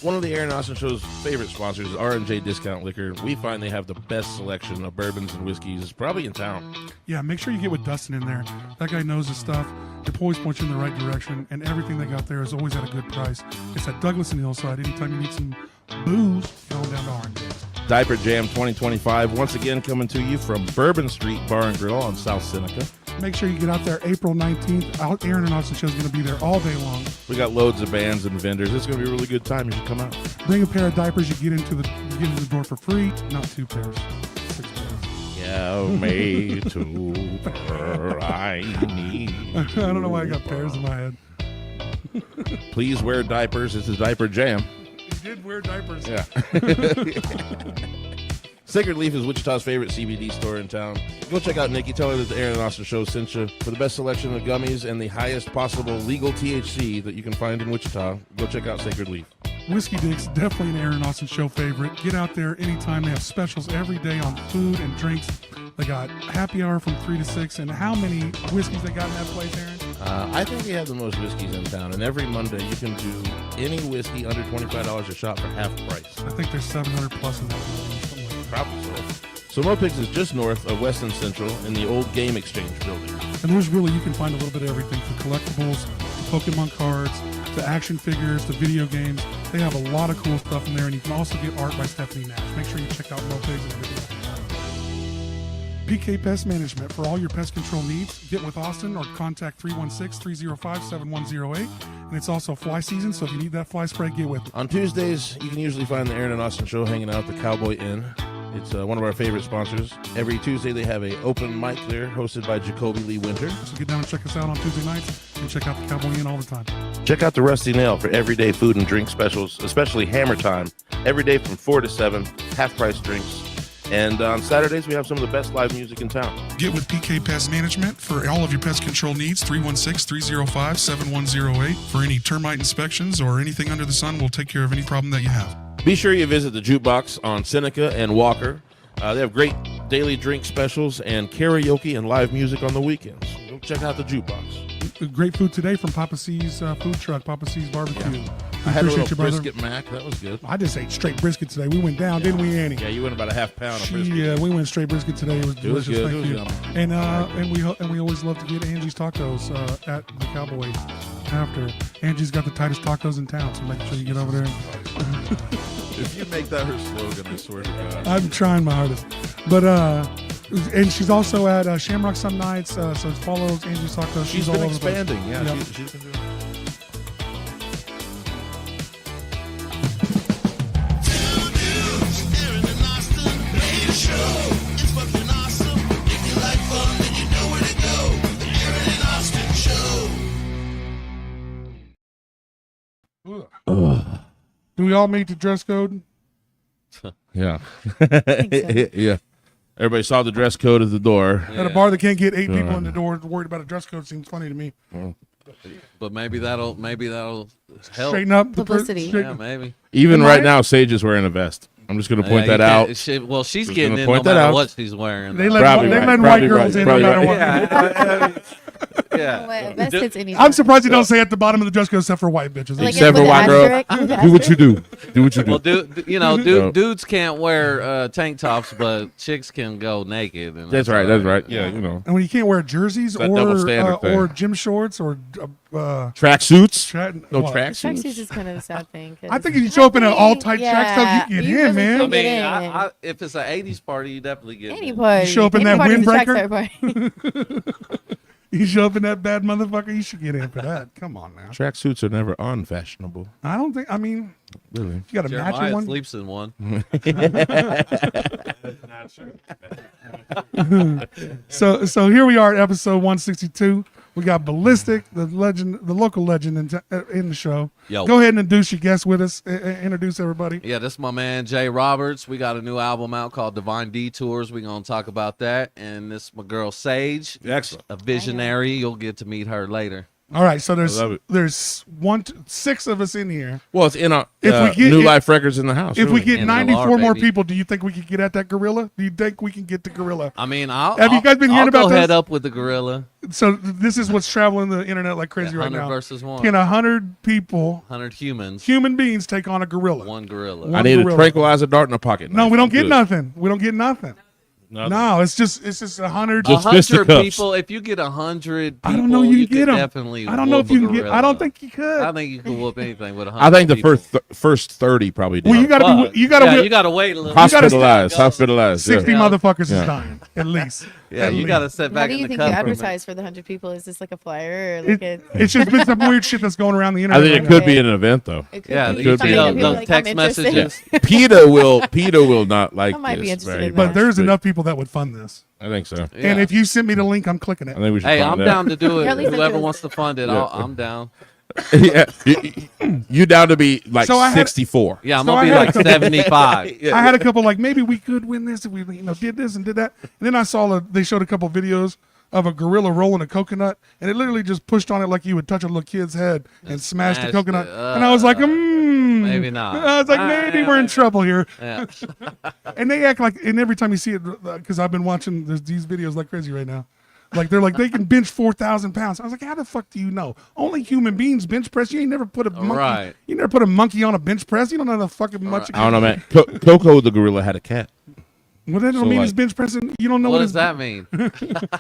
One of the Aaron Austin Show's favorite sponsors is R&J Discount Liquor. We find they have the best selection of bourbons and whiskeys probably in town. Yeah, make sure you get with Dustin in there. That guy knows his stuff. He'll always point you in the right direction, and everything they got there is always at a good price. It's at Douglas and Hillside. Anytime you need some booze, go down to R&J. Diaper Jam 2025, once again coming to you from Bourbon Street Bar and Grill on South Seneca. Make sure you get out there April 19th. Aaron and Austin Show's going to be there all day long. We got loads of bands and vendors. It's going to be a really good time. You should come out. Bring a pair of diapers. You get into the door for free. Not 2 pairs. 6 pairs. Yeah, me too. I need. I don't know why I got pairs in my head. Please wear diapers. It's a diaper jam. You did wear diapers. Yeah. Sacred Leaf is Wichita's favorite CBD store in town. Go check out Nikki. Tell her that the Aaron and Austin Show sent you. For the best selection of gummies and the highest possible legal THC that you can find in Wichita, go check out Sacred Leaf. Whiskey Dick's definitely an Aaron Austin Show favorite. Get out there anytime. They have specials every day on food and drinks. They got happy hour from 3 to 6. And how many whiskeys they got in that place, Aaron? I think they have the most whiskeys in town. And every Monday you can do any whiskey under $25 a shot for half price. I think there's 700 plus in that building. Probably so. So Mopix is just north of West and Central in the old Game Exchange building. And there's really, you can find a little bit of everything from collectibles to Pokemon cards to action figures to video games. They have a lot of cool stuff in there, and you can also get art by Stephanie Nash. Make sure you check out Mopix and everything. PK Pest Management. For all your pest control needs, get with Austin or contact 316-305-7108. And it's also fly season, so if you need that fly spray, get with it. On Tuesdays, you can usually find the Aaron and Austin Show hanging out at the Cowboy Inn. It's one of our favorite sponsors. Every Tuesday, they have an open mic there hosted by Jacoby Lee Winter. So get down and check us out on Tuesday nights and check out the Cowboy Inn all the time. Check out the Rusty Nail for everyday food and drink specials, especially Hammer Time. Every day from 4 to 7, half-price drinks. And on Saturdays, we have some of the best live music in town. Get with PK Pest Management for all of your pest control needs. 316-305-7108. For any termite inspections or anything under the sun, we'll take care of any problem that you have. Be sure you visit the Jukebox on Seneca and Walker. They have great daily drink specials and karaoke and live music on the weekends. Go check out the Jukebox. Great food today from Papa C's food truck, Papa C's Barbecue. Yeah. I had a little brisket mac. That was good. I just ate straight brisket today. We went down, didn't we, Annie? Yeah, you went about a half pound of brisket. Yeah, we went straight brisket today. It was delicious. It was Thank you. And we always love to get Angie's Tacos at the Cowboy after. Angie's got the tightest tacos in town, so make sure you get over there. If you make that her slogan, I swear to God. I'm trying my hardest. But and she's also at Shamrock some nights, so follow Angie's Tacos. She's all been over the place. expanding. Yeah, Yep. she's been doing it. Do we all meet the dress code? Yeah. Yeah. Everybody saw the dress code at the door. At a bar that can't get 8 people in the door, worried about a dress code seems funny to me. But maybe that'll help. Straighten up the Publicity. Yeah, maybe. Even right now, Saige is wearing a vest. I'm just going to point that out. She's Just getting gonna in no point that matter out. what she's wearing. They though. let white Probably girls in no probably matter right. what. Yeah. Best hits anything. I'm surprised you don't say at the bottom of the dress code except for white bitches. Like Except with for the white girl. asterisk? Do what you do. Do what you do. Well, dudes can't wear tank tops, but chicks can go naked. And That's right. That's right. Yeah, you know. And when you can't wear jerseys That double standard thing. or gym shorts or Track suits. No what? track Tracksuits suits. is kind of a sad thing. 'cause I think if you show up in an all tight yeah, track stuff, you get you in, really man. can I get mean, in. if it's an '80s party, you definitely get Any in. party. You show up in Any that party the windbreaker? track star party. You show up in that bad motherfucker, you should get in for that. Come on now. Track suits are never unfashionable. I don't think. I mean, Really. you got a matching Jeremiah one. sleeps in one. So here we are at episode 162. We got Bilistic, the legend, the local legend in the show. Yo. Go ahead and introduce your guest with us. Introduce everybody. Yeah, this is my man Jay Roberts. We got a new album out called Divine Detours. We're gonna talk about that. And this is my girl Saige, Excellent. a visionary. You'll get to meet her later. All right, so love it. there's 6 of us in here. Well, it's in a If we get- New if- Life Records in the house. If we really. get And 94 more baby. people, do you think we could get at that gorilla? Do you think we can get the gorilla? I mean, Have you guys been hearing about I'll go this? head up with the gorilla. So this is what's traveling the internet like crazy right 100 now. versus 1. Can 100 people, 100 humans, human beings, take on a gorilla? one gorilla. One I need gorilla. a tranquilizer dart in a pocket. No, knife. we don't I'm get good. nothing. We don't get nothing. Nothing. No, it's just 100. Just 100 fisticuffs. people. If you get 100 people, I don't know you can get could 'em. definitely. I don't know if whoop a you can get. I gorilla. don't think you could. I think you can whoop anything with 100. I think the people. first 30 probably did. Well, you gotta Fuck. be. You gotta. Yeah, whip- you gotta wait a little. hospitalized. You gotta- Hospitalized. 60 Yeah. motherfuckers Yeah. is dying at least. Yeah, At you least. gotta sit How back do in you the think you cup. advertise for the 100 people? Is this like a flyer or like It's just been some weird shit that's going around the I internet. think it right could now. be an event though. it could Yeah, be it could something be. that people Those like, text I'm interested messages. in. PETA will not like I might be this interested very in that. But much, there's enough people that would fund this. I think so. Yeah. And if you send me the link, I'm clicking I it. think we should. Hey, find I'm that. down to do it. Yeah, at least Whoever that's wants to fund it, Yeah. I'm down. Yeah, you down to be like So I had- 64? Yeah, I'm So gonna I be had like a couple- 75. I had a couple like maybe we could win this if we did this and did that. And then I saw they showed a couple videos of a gorilla rolling a coconut, and it literally just pushed on it like you would touch a little kid's head and smashed the smashed coconut. it. And I was like, maybe not. I was like, maybe we're in trouble here. Yeah. And they act like, and every time you see it, because I've been watching these videos like crazy right now. Like they're like they can bench 4,000 pounds. I was like, how the fuck do you know? Only human beings bench press. You ain't never put a monkey. Right. You never put a monkey on a bench press. You don't know the fucking much. I don't know, man. Coco the gorilla had a cat. Well, that don't So, mean like- his bench pressing. You don't know What what does his. that mean?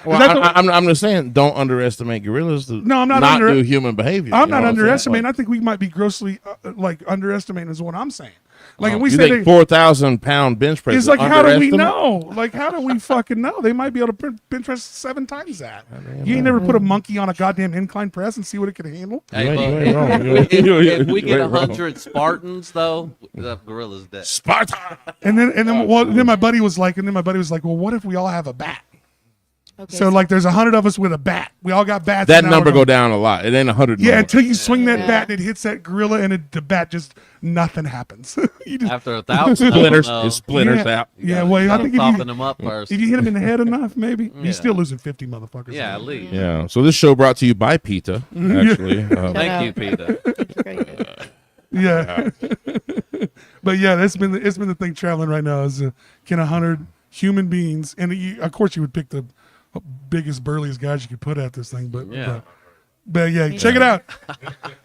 Well, I'm just saying, don't underestimate gorillas. To No, I'm not do human behavior. I'm you know not what saying? underestimating. Like, I think we might be grossly like underestimating is what I'm saying. Like if we you say think they, 4,000-pound bench press? it's is like how do we underestimate? know? Like how do we fucking know? They might be able to bench press 7 times that. You ain't never put a monkey on a goddamn incline press and see what it can handle. You Hey, ain't- but you ain't wrong. if we You get ain't wrong. 100 Spartans, though, the gorilla's dead. Sparta. And then my buddy was like, well, what if we all have a bat? Okay, So like there's 100 of us with a bat. We all got bats. That and now number we're go going- down a lot. It ain't 100. Yeah, no until you swing that Yeah. bat and it hits that gorilla and the bat just nothing happens. You just After 1,000, splinters. no. It splinters Yeah. out. Yeah, well, I think Soften them up first. if you hit him in the head enough, maybe Yeah. you're still losing 50 motherfuckers. Yeah, at least. Yeah. So this show brought to you by PETA. Actually, Thank you, Peter. Yeah. But yeah, it's been the thing traveling right now is can 100 human beings, and of course you would pick the biggest burliest guys you could put at this thing, but Yeah. but yeah, check it out.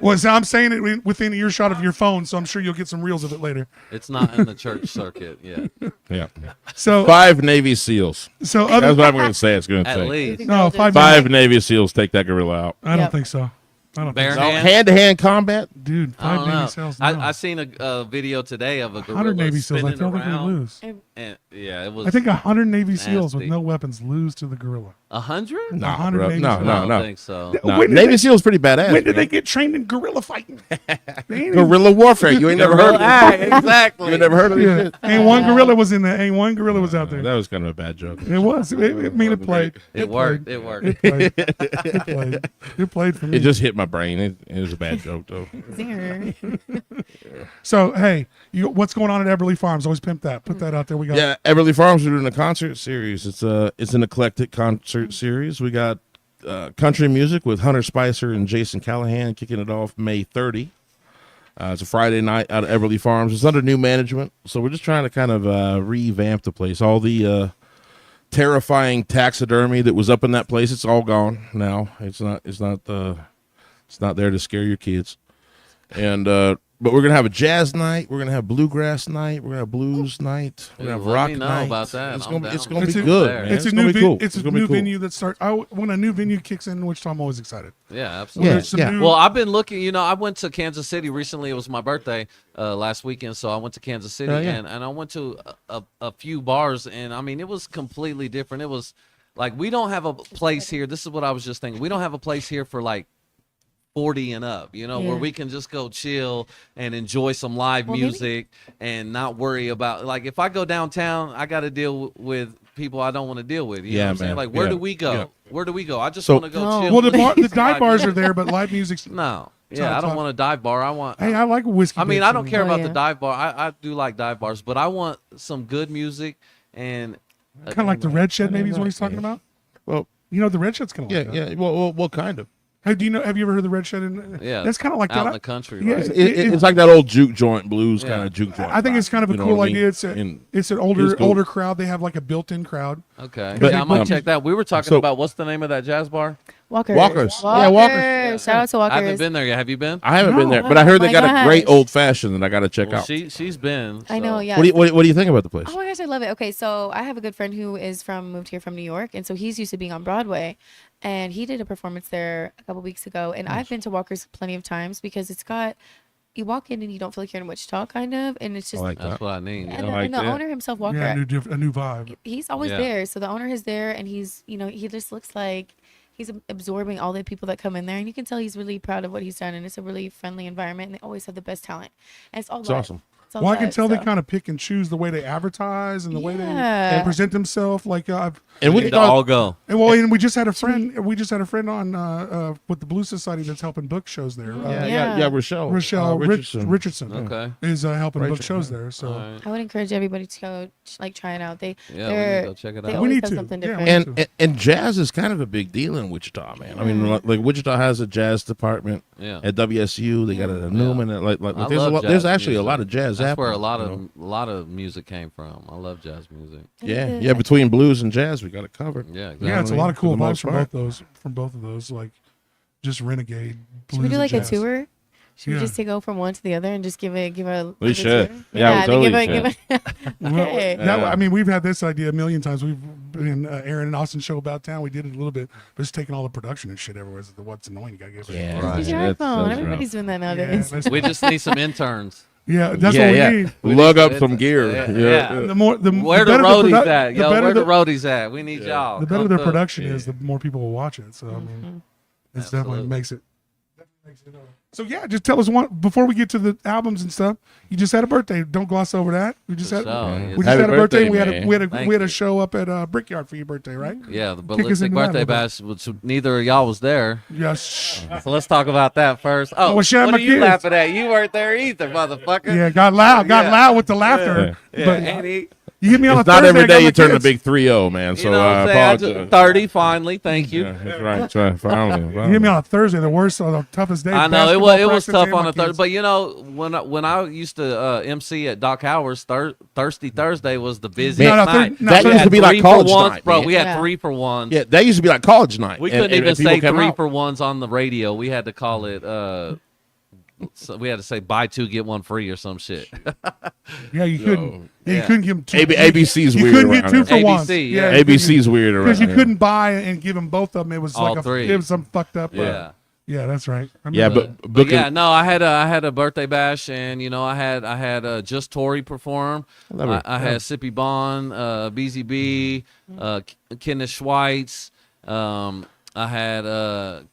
Well, so I'm saying it within earshot of your phone, so I'm sure you'll get some reels of it later. It's not in the church circuit yet. yeah. So 5 Navy SEAls. so That's other what I'm going to say. It's going to At say least. no 5 Navy SEAls take that gorilla out. I don't Yep. think so. I don't Bare think so. hand? Hand-to-hand combat. Dude, I 5 don't Navy know. SEAls. No. I seen a video today of a gorilla 100 Navy SEAls. I spinning feel like we around. lose. And yeah, it was. I think 100 Navy SEAls with nasty. no weapons lose to the gorilla. 100? No, 100 bro. Navy No, SEAls. I no, don't no. think so. No, When did Navy they- SEAls pretty badass. When did bro. they get trained in gorilla fighting? They ain't even- Guerrilla warfare. You ain't never heard of Ah, it. exactly. You ain't never heard of this Yeah, shit? ain't one gorilla was in there. Ain't one gorilla was out there. That was kind of a bad joke. It was. It played. It worked. It worked. It played. It played. It played for me. It just hit my brain. It was a bad joke, though. So hey, what's going on at Everly Farms? Always pimp that. Put that out there. We got. Yeah, Everly Farms are doing a concert series. It's an eclectic concert series. We got country music with Hunter Spicer and Jason Callahan kicking it off May 30. It's a Friday night out at Everly Farms. It's under new management, so we're just trying to kind of revamp the place. All the terrifying taxidermy that was up in that place, it's all gone now. It's not there to scare your kids. And but we're gonna have a jazz night. We're gonna have bluegrass night. We're gonna have blues night. We're gonna have Let rock me know night. about that. It's I'm gonna, down. it's gonna It's be a- good. there. Man. It's a gonna new be cool. it's a gonna be new cool. venue that starts. When a new venue kicks in Wichita, I'm always excited. Yeah, absolutely. Yeah, There's some yeah. new- Well, I've been looking. You know, I went to Kansas City recently. It was my birthday last weekend, so I went to Kansas City, Oh, yeah. and I went to a few bars, and I mean, it was completely different. It was like we don't have a place here. This is what I was just thinking. We don't have a place here for like 40 and up, you know, where Yeah. we can just go chill and enjoy some live Well, maybe- music and not worry about, like, if I go downtown, I got to deal with people I don't want to deal with. You know Yeah, what I'm saying? man. Like, where Yeah. do we go? Yeah. Where do we go? I just So- want to go No. chill. Well, the with dive live bars music. are there, but live music's. No. It's Yeah, on I don't top. want a dive bar. I want. Hey, I like whiskey. I mean, bits I don't in care there. about yeah. the dive bar. I do like dive bars, but I want some good music and Kind of like the Red Shed, maybe is what he's talking about. Well, You know, the Red Shed's kind of yeah, like that. yeah. Well, kind of. Hey, do you know? Have you ever heard the Red Shed? Yeah, That's kind of like out that. in the country. Yeah, Right? It's like that old juke joint blues Yeah. kind of juke joint. I think it's kind of a You know cool what I mean? idea. It's an older cool. older crowd. They have like a built-in crowd. Okay, But, yeah, I might um, check that. We were talking so- about what's the name of that jazz bar? Walkers. Walkers. Yeah, Walkers. Shout out to Walkers. I haven't been there yet. Have you been? I haven't been No. there, but I heard Oh they got my a great gosh. old fashioned that I got to check Well, out. she's been. I know, so- yeah. What do you think about the place? Oh my gosh, I love it. Okay, so I have a good friend who moved here from New York, and so he's used to being on Broadway, and he did a performance there a couple weeks ago. And I've been to Walker's plenty of times because you walk in and you don't feel like you're in Wichita, kind of, and it's I just. like That's that. what I need. and yeah. the, and the owner himself, Walker, Yeah, a new vibe. he's always Yeah. there. So the owner is there, and he's, he just looks like he's absorbing all the people that come in there, and you can tell he's really proud of what he's done, and it's a really friendly environment, and they always have the best talent, and it's all It's love. awesome. It's all Well, I can love, tell they so- kind of pick and choose the way they advertise and the way they Yeah. present themselves. Like And We we need to all go. and we just had a friend. We just had a friend on with the Blues Society that's helping book shows there. Yeah. Rochelle. Rochelle Richardson. Richardson Okay. is helping book Rachel, shows yeah. there. So All right. I would encourage everybody to go try it out. Yeah, we need they're- to go check it they out. always need have to. something Yeah, different. And jazz is kind of a big deal in Wichita, man. I mean, like Wichita has a jazz department Yeah. at WSU. They got it at Newman. And I there's love there's jazz actually music. a lot of jazz. That's where a happening, lot of music came from. I love jazz music. Yeah. Between blues and jazz, we got it covered. Yeah, exactly. yeah, it's a lot of For cool the vibes most from part. both of those. Like just renegade. Should we blues do and like a jazz. tour? Should Yeah. we just go from one to the other and just give a We give a should. tour? Yeah, we totally give a Well, okay. I mean, we've had this idea a million times. We've been in Aaron and Austin show about town. We did it a little bit, but it's taking all the production and shit everywhere. What's annoying? You gotta get rid of it. Right. Use your That's- iPhone. that's Everybody's doing that Yeah, nowadays. that's, We just need some interns. yeah, that's what we need. Lug up It's- some gear. yeah. The more the Where the the better roadies produ- at? the Yo, better where the the, roadies at? We need y'all. the better Come their through. production is, the more people will watch it. So I mean, it's definitely Absolutely. makes it. So yeah, just tell us one before we get to the albums and stuff. You just had a birthday. Don't gloss over that. We just For had sure. we Yes. just Happy had a birthday. birthday, We had a man. we had a Thank we had a you. show up at Brickyard for your birthday, right? Yeah, the Kick us Bilistic into that a birthday little bit. bash, which neither of y'all was there. Yes. So let's talk about that first. Oh, well, shout out what my are you kids. laughing at? You weren't there either, motherfucker. Yeah, got loud Yeah. with the laughter. Yeah, But and he, you hit me on It's a not Thursday, every I got day my you turn a kids. big 3-0, man. you So know what I I'm saying? I apologize. just, 30 finally. Thank you. Yeah, that's right. That's right. Finally. You hit me on a Thursday, the worst, the toughest day. I know Basketball it was practice, tough and on my a Thursday, kids. but you know when I used to MC at Doc Howard's, Thirsty Thursday was the busiest No, night. no, that We used had to be like 3 for college ones, night, bro. man. We had Yeah. 3 for ones. Yeah, that used to be like college night. We And- couldn't and even people say came 3 out. for ones on the radio. We had to call it. So we had to say buy 2 get 1 free or some shit. Yeah, you couldn't. Yeah, you Yeah. couldn't give them two. ABC's you weird couldn't get around 2 here. for one. ABC, Yeah, yeah. ABC's weird around because you here. couldn't buy and give them both of them. It was All like three. it was some fucked up. Yeah. Yeah, that's right. I Yeah, remember but But yeah, no, I had a birthday bash, and you know, I had just Tori perform. love her. I had Sippy Bond, BZB, Kenneth Schweitz. I had a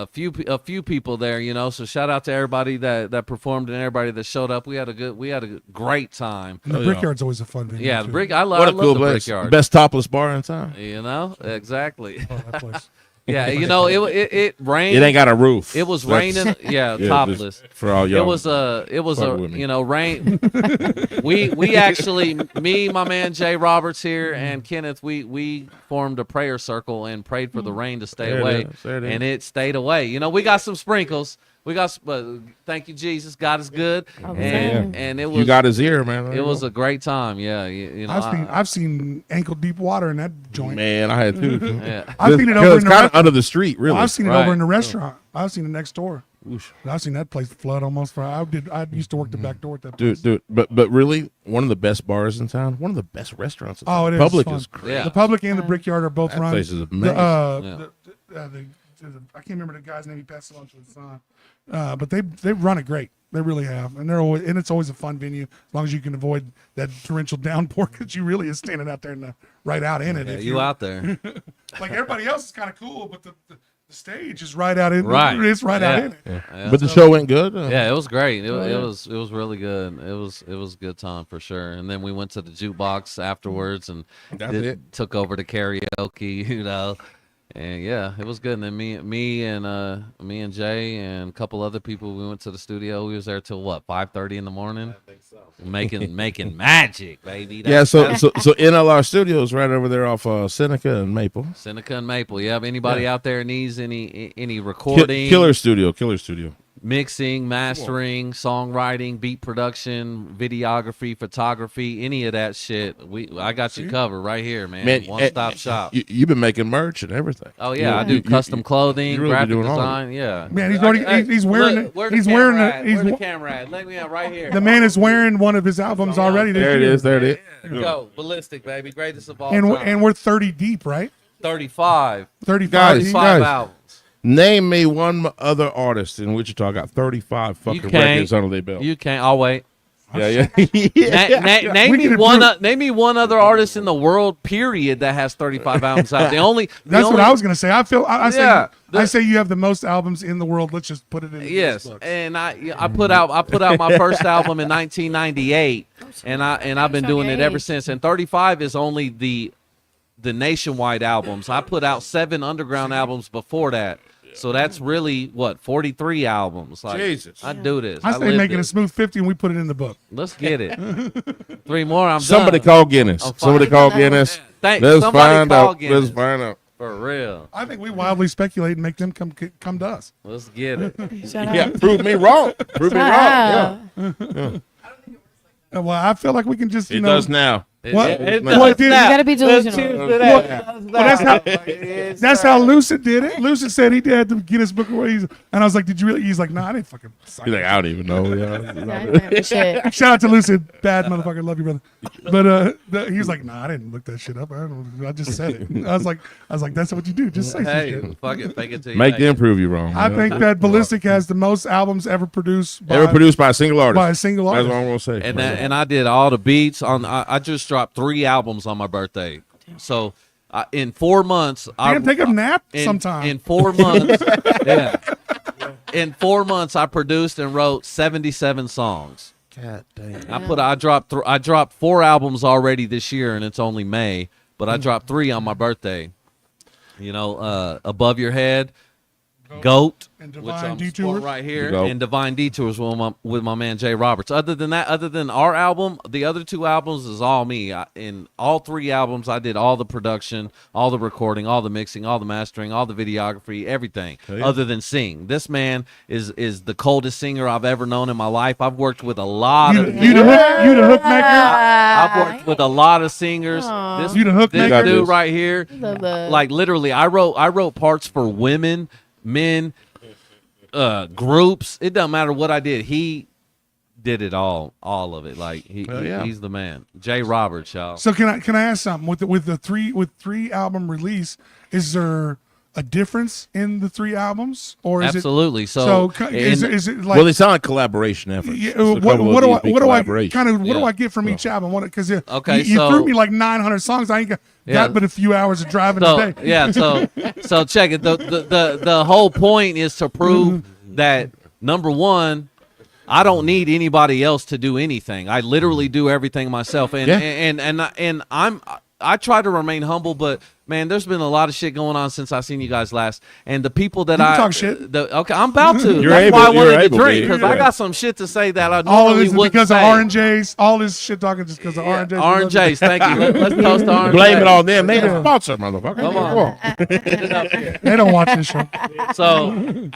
few people there, you know. So shout out to everybody that performed and everybody that showed up. We had a great time. and the Oh, yeah. Brickyard's always a fun venue. Yeah, too. the brick. I What love a cool the place. Brickyard. Best topless bar in town. You know, exactly. Oh, that place. Yeah, you know, it rained. It ain't got a roof. It was That's- raining. Yeah, yeah, topless. just for all y'all. It was fuck with me. you know, rain. we actually, me, my man Jay Roberts here, and Kenneth, we formed a prayer circle and prayed for the rain to stay There it away, is, there it is. and it stayed away. You know, we got some sprinkles. We got, thank you Jesus, God is good, All the and time. and it was You got his ear, man. it was a great time. Yeah, you know, I've seen ankle deep water in that joint. man. I had two. yeah. I've seen it over in It's the kind of under the street, really. I've seen it Right. over in the restaurant. I've seen it next door. Oosh. I've seen that place flood almost. I used to work the back door at that place. Dude, but really, one of the best bars in town, one of the best restaurants in town. Oh, it is. Public It's is fun. crazy. Yeah. The Public and the Brickyard are both That run. place is The, amazing. I can't remember the guy's name. He passed it on to his son. But they run it great. They really have, and it's always a fun venue as long as you can avoid that torrential downpour because you really is standing out there right out in it. Yeah, If you out there? like everybody else is kind of cool, but the stage is right out in. Right. It's right out Yeah. in it. Yeah. But the show went good. Yeah, it was great. It yeah. was really good. It was a good time for sure. And then we went to the jukebox afterwards and That's it. took over to karaoke. You know, And yeah, it was good. And then me and Jay and a couple other people, we went to the studio. We was there till what, 5:30 in the morning? I think so. Making magic, baby. Yeah, so NLR Studios right over there off Seneca and Maple. Seneca and Maple. Yeah, if anybody out there needs any recording, Killer Studio. mixing, mastering, songwriting, beat production, videography, photography, any of that shit, I got you covered right here, man. One-stop shop. You've been making merch and everything. Oh yeah, I do custom clothing, really graphic doing all of design. Yeah, Man, he's already he's wearing Where he's the wearing camera at? he's Where the camera at? Let me out right here. the man is wearing one of his albums already. This There it year. is. There it is. Go Bilistic, baby, greatest of all And time. we're 30 deep, right? 35, 35 Guys, deep. five guys. albums. Name me one other artist in Wichita got 35 fucking can't. records under their belt. You can't. I'll wait. Yeah. Name We me can one. improve. Name me one other artist in the world, period, that has 35 albums out. That's what I was gonna say. I feel I say Yeah, I say you have the most albums in the world. Let's just put it in. Yes, these books. and I put out my first album in 1998, and I've been doing it ever since. And 35 is only the nationwide albums. I put out 7 underground albums before that. So that's really what 43 albums. Like, Jesus. I do this. I say live making a this. smooth 50 and we put it in the book. Let's get it. 3 more. I'm Somebody done. call Guinness. I'm fine. Somebody call Guinness. Thanks. Let's Somebody find call out. Guinness. Let's find out. For real. I think we wildly speculate and make them come to us. Let's get it. Shut Yeah, up. prove me wrong. Prove me wrong. Yeah. Well, I feel like we can just It does now. What? It Well, does it did- now. You gotta be Let's delusional. choose to that. Well, that's how Lucid did it. Lucid said he had to get his book away, and I was like, "Did you really?" He's like, "Nah, I didn't fucking." Suck. He's like, I don't even know. Yeah. I remember shit. Shout out to Lucid, bad motherfucker, love you, brother. But he was like, "Nah, I didn't look that shit up. I just said it." I was like, "That's what you do. Just say some Hey, shit." fuck it. Fake it till you Make make them it. prove you wrong. I Yeah. think that Bilistic has the most albums ever produced by, Ever produced by a single artist. by a single That's artist. what I'm gonna say. And I did all the beats on. I just dropped 3 albums on my birthday. So in 4 months, Damn, take a nap in, sometime. In 4 months, yeah. In 4 months, I produced and wrote 77 songs. God damn. I dropped 4 albums already this year, and it's only May. But I dropped 3 on my birthday. You know, Above Your Head, Goat, And which Divine I'm Detours. sporting right here, Goat. and Divine Detours with my man Jay Roberts. Other than that, other than our album, the other 2 albums is all me. In all 3 albums, I did all the production, all the recording, all the mixing, all the mastering, all the videography, everything. Yeah. Other than sing, this man is the coldest singer I've ever known in my life. I've worked with a lot of. You the hook maker. I've worked with a lot of singers. Aw. This, You the hook this maker. dude right here, Love that. like literally, I wrote parts for women, men, groups. It doesn't matter what I did. He did it all of it. Like he's the man. Jay Roberts, y'all. So can I ask something with the three album release? Is there a difference in the 3 albums, or is Absolutely. it So, is it like Well, they sound like collaboration efforts. yeah, So a what couple do of I these be what do I collaboration. kind of what do Yeah. I get from each album? Because Okay, you so- threw me like 900 songs. I ain't got Yeah. but a few hours of driving So today. yeah, so check it. The whole point is to prove that number one, I don't need anybody else to do anything. I literally do everything myself, and Yeah. and I try to remain humble, but man, there's been a lot of shit going on since I seen you guys last, and the people that You can I talk shit. Okay, I'm about to. You're That's able- why I you're wanted to able, drink dude. because I got some shit to say that I All of normally this is wouldn't because say. of R&J's. All this shit talking just because of R&J's. R&J's, thank you. Let's toast to R&J. Blame it on them. They the sponsor, motherfucker. Come on. They don't watch this show. So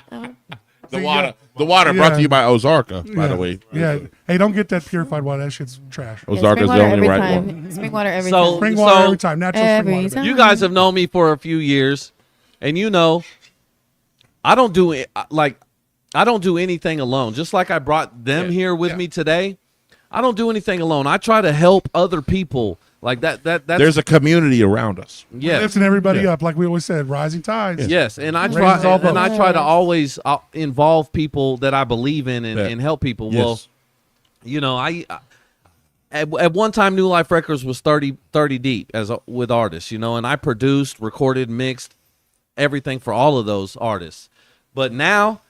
The water brought Yeah. to you by Ozarka, by Yeah. the way. Yeah. Hey, don't get that purified water. That shit's trash. Yeah, Ozarka's spring the water only every right time. one. Spring water every So- time. Spring water So- every time. Natural spring Every water. time. you guys have known me for a few years, and you know, I don't do it I don't do anything alone. Just like I brought them here with me today, I don't do anything alone. I try to help other people. Like that's There's a community around us. yes. Lifting everybody Yeah. up, like we always said, rising tides. Yes, and I Raises try all and I boats. try to always involve people that I believe in and help people. Yes. Well, you know, I at one time New Life Records was 30 deep with artists, you know, and I produced, recorded, mixed everything for all of those artists. But now,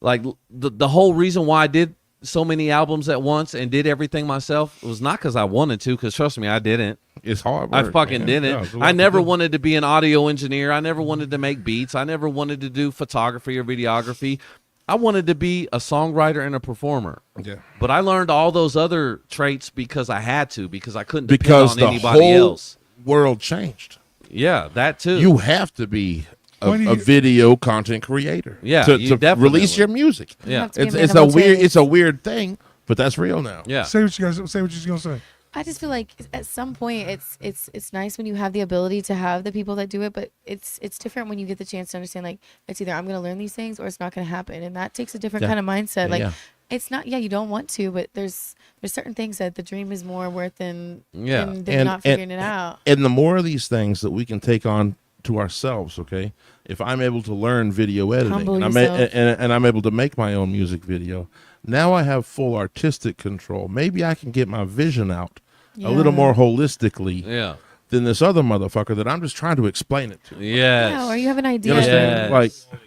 like the whole reason why I did so many albums at once and did everything myself, it was not because I wanted to, because trust me, I didn't. It's hard I work, fucking man. didn't. Yeah, it's a lot I to never do. wanted to be an audio engineer. I never wanted to make beats. I never wanted to do photography or videography. I wanted to be a songwriter and a performer. Yeah. But I learned all those other traits because I had to, because I couldn't Because depend the on anybody whole else. world changed. Yeah, that too. You have to be a video content creator. Yeah, to you definitely release your music. You Yeah. have to be It's man it's of a all weird trades. thing, but that's real now. Yeah. Say what you guys say. What you're gonna say. I just feel like at some point it's nice when you have the ability to have the people that do it, but it's different when you get the chance to understand like it's either I'm gonna learn these things or it's not gonna happen, and that takes a different Yeah. kind of mindset. Like Yeah. it's not you don't want to, but there's certain things that the dream is more worth than Yeah. than not figuring it out. And the more of these things that we can take on to ourselves, okay? If I'm able to learn video editing Humble and yourself. and I'm able to make my own music video, now I have full artistic control. Maybe I can get my vision out a little Yeah. more holistically Yeah. than this other motherfucker that I'm just trying to explain it to. Yes. Yeah, or you have an You idea. understand? Yes. Like,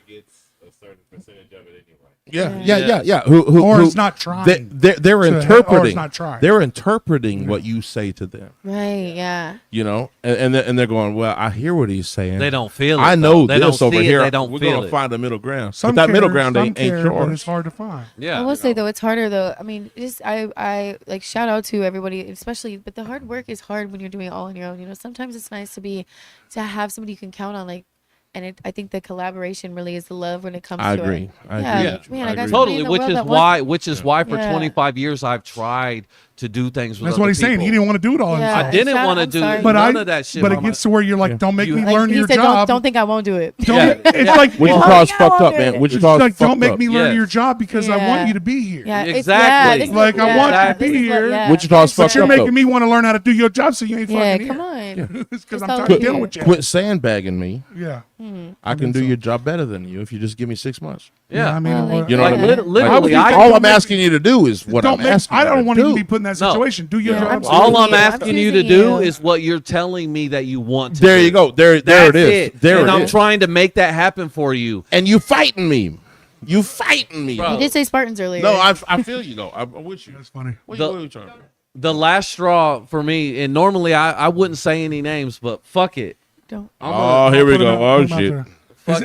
yeah. Yes. Who, Or who- it's not trying. They're Or it's interpreting. not trying. They're interpreting what you say to them. Right, yeah. You know, and they're going, well, I hear what he's saying. They don't feel it. I know though. They this don't over see here. It, they don't We're feel gonna it. find a middle ground. Some but that middle care, ground some ain't care, yours. but it's hard to find. Yeah. I will say though, it's harder though. I mean, just I like shout out to everybody, especially. But the hard work is hard when you're doing it all on your own. You know, sometimes it's nice to have somebody you can count on. Like, and I think the collaboration really is the love when it comes I to agree. it. I yeah, agree. like, man, I I got agree. somebody Totally, in the which world is that why for Yeah. 25 years I've tried to do things with That's other what he's saying. people. He didn't want to do it all Yeah. himself. I didn't Shout- want to I'm do sorry. But none of that shit. But it by gets to where you're like, don't make You- me Like, learn He your said, job. don't think I won't do it. Don't- It's like Wichita's Yeah. fucked up, Yeah. man. it's Wichita's like don't fucked make up. me learn Yes. your job because I Yeah. want you to be here. Yeah, Exactly. this is- Like, I want you to this be is what- here. yeah. Wichita's But fucked you're up, making though. me want to learn how to do your job, so you ain't Yeah, fucking come here. on. It's because Just I'm all tired of here. dealing with you. Quit sandbagging me. Yeah. I can do your job better than you if you just give me 6 months. Yeah. I mean, Well, like, You know what I Yeah. mean? Like, literally, Like, I- all don't I'm make- asking you to do is what Don't I'm make, asking I you don't to want to do. be put in that No. situation. Do your Yeah, job. absolutely. all I'm I'm asking you to choosing do you. is what you're telling me that you want to There do. you go. There That's it is. There and it I'm is. trying to make that happen for you. And you fighting me. You fighting me. Bro. You did say Spartans earlier. No, I feel you though. I'm with you. That's funny. What, The- what are you trying to do? The last straw for me, and normally I wouldn't say any names, but fuck it. Don't. Oh, here we Put it go. out- Oh put 'em out shit. there.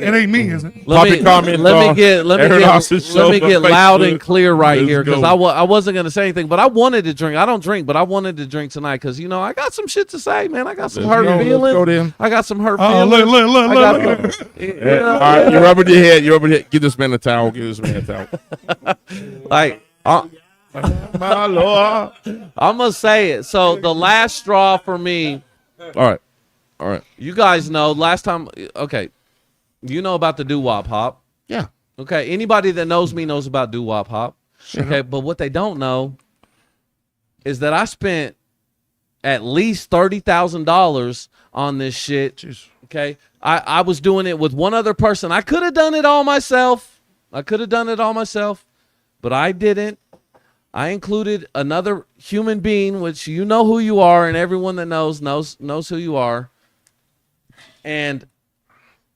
It ain't me, is it? Poppy comments let me on get Aaron Ross's show on loud Facebook. and clear right Let's here because go. I wasn't gonna say anything, but I wanted to drink. I don't drink, but I wanted to drink tonight because I got some shit to say, man. I got some Let's hurt go. Let's feelings. go then. I got some hurt Oh, feelings. look. I got some- Yeah. All right, you're rubbing your head. You're rubbing your head. Give this man a towel. Give this man a towel. like My Lord. I'm gonna say it. So the last straw for me, All right. you guys know. Last time, okay, you know about the doo-wop hop. Yeah. Okay, anybody that knows me knows about doo-wop hop. Okay, but what they don't know is that I spent at least $30,000 on this shit. Jeez. Okay, I was doing it with one other person. I could have done it all myself. But I didn't. I included another human being, which you know who you are, and everyone that knows who you are. And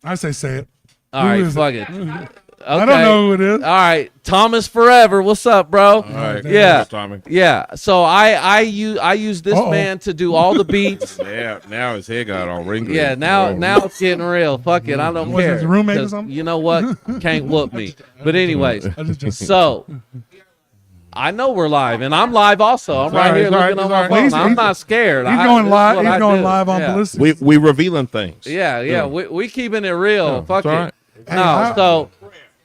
I say it. all Who right, is it? fuck it. Okay. I don't know who it is. All right, Thomas Forever. What's up, bro? All right. Yeah. Tommy. Yeah. So I use this Uh-oh. man to do all the beats. Yeah. Now his head got all wrinkly. Yeah. Now it's getting real. Fuck it. I don't Was it care. his roommate or 'Cause something? You know what? Can't whoop me. But anyways, I just joking. so I know we're live, and I'm live also. I'm right all right, here it's all right, looking on it's my all right. phone. He's- I'm not scared. He's I- going this is live. what He's I going do. live on Yeah. Bilistic. We revealing things. Yeah. We keeping it real. Fuck it's all it. right. Hey, So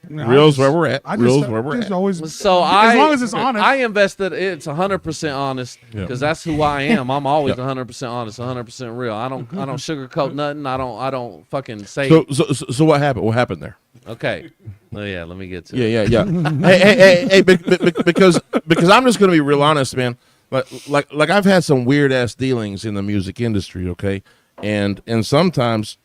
Real's where we're at. I Real's just, where we're just at. always. So as long as it's honest. I invested. It's 100% honest Yeah. because that's who I am. I'm always Yeah. 100% honest, 100% real. I don't sugarcoat nothing. I don't fucking say. So what happened? What happened there? Okay. Oh yeah, let me get to it. Yeah. hey, because I'm just gonna be real honest, man. Like I've had some weird ass dealings in the music industry, okay, and sometimes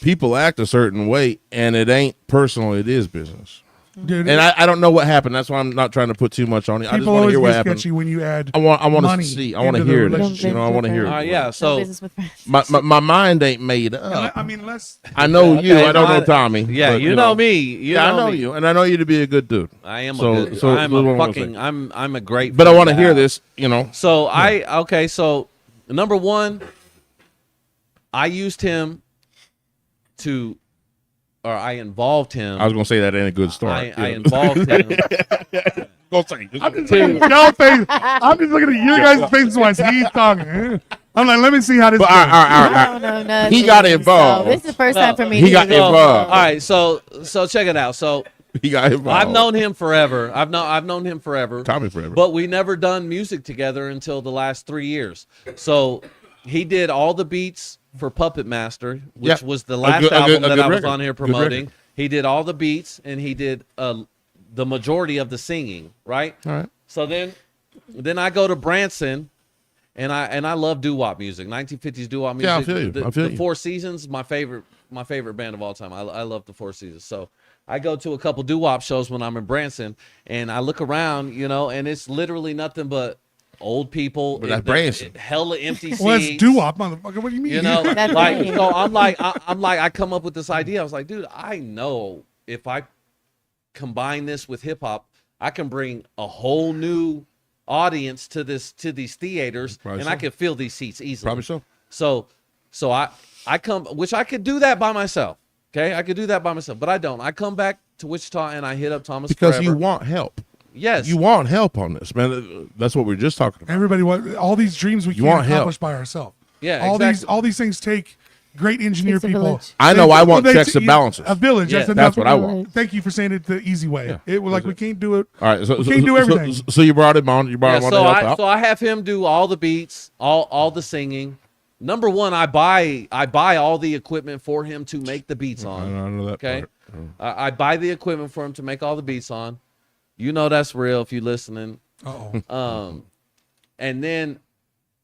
people act a certain way, and it ain't personal; it is business. Dude, And I don't know what happened. That's why I'm not trying to put too much on it. I just people want to always hear what get happened. sketchy when you add. I want to money see. I want to into the hear it. relationship. You know, I want to hear it. Yeah. No So business with friends. My mind ain't made up. I mean, let's. I know you. Okay, I don't know mine- Tommy. Yeah, but, you know me. You Yeah, I know know me. you, and I know you to be a good dude. I am So- a good. so I'm that's what a I'm gonna fucking. say. I'm a great. But I friend want to hear have. this. You know, So So number one, I used him to, or I involved him. I was gonna say that ain't a good story. I involved him. Go say. Y'all face. I'm just looking at your guys' faces while he's talking. I'm like, let me see how this. But goes. I don't know nothing. He got involved. So this is the first time for me. He to got do this. involved. All right, so check it out. So He got involved. I've known him forever. I've known him forever. Tommy forever. But we never done music together until the last 3 years. So he did all the beats for Puppet Master, which Yeah. was the A last good- a album good- a that good I was record. on here Good promoting. record. He did all the beats and he did the majority of the singing, right? All right. So then I go to Branson, and I love doo-wop music, 1950s doo-wop music. Yeah, I feel you. The, I feel the you. Four Seasons, my favorite band of all time. I love the Four Seasons. So I go to a couple doo-wop shows when I'm in Branson, and I look around, and it's literally nothing but old people. But that's Branson. Hella empty seats. Well, that's doo-wop, motherfucker. What do you mean? That's like right. so I'm like I come up with this idea. I was like, dude, I know if I combine this with hip hop, I can bring a whole new audience to these theaters, Probably and so. I can fill these seats easily. Probably so. So I come, which I could do that by myself. Okay, I could do that by myself, but I don't. I come back to Wichita and I hit up Thomas Because Forever. you want help. Yes, You want help on this, man. That's what we were just talking about. Everybody wants all these dreams we You can't want help. accomplish by ourselves. Yeah, all exactly. all these things take great engineer Takes a people. village. I know I want They- checks and balances. A village. Yeah, That's That's enough. what I want. Thank you for saying it the easy way. Yeah. It was like we can't do it. All right. So, We can't do everything. So you brought him on. You brought Yeah, him on so to help out. so I have him do all the beats, all the singing. Number one, I buy all the equipment for him to make the beats I on. don't know that Okay, part. I buy the equipment for him to make all the beats on. You know that's real if you're listening. Uh-oh. And then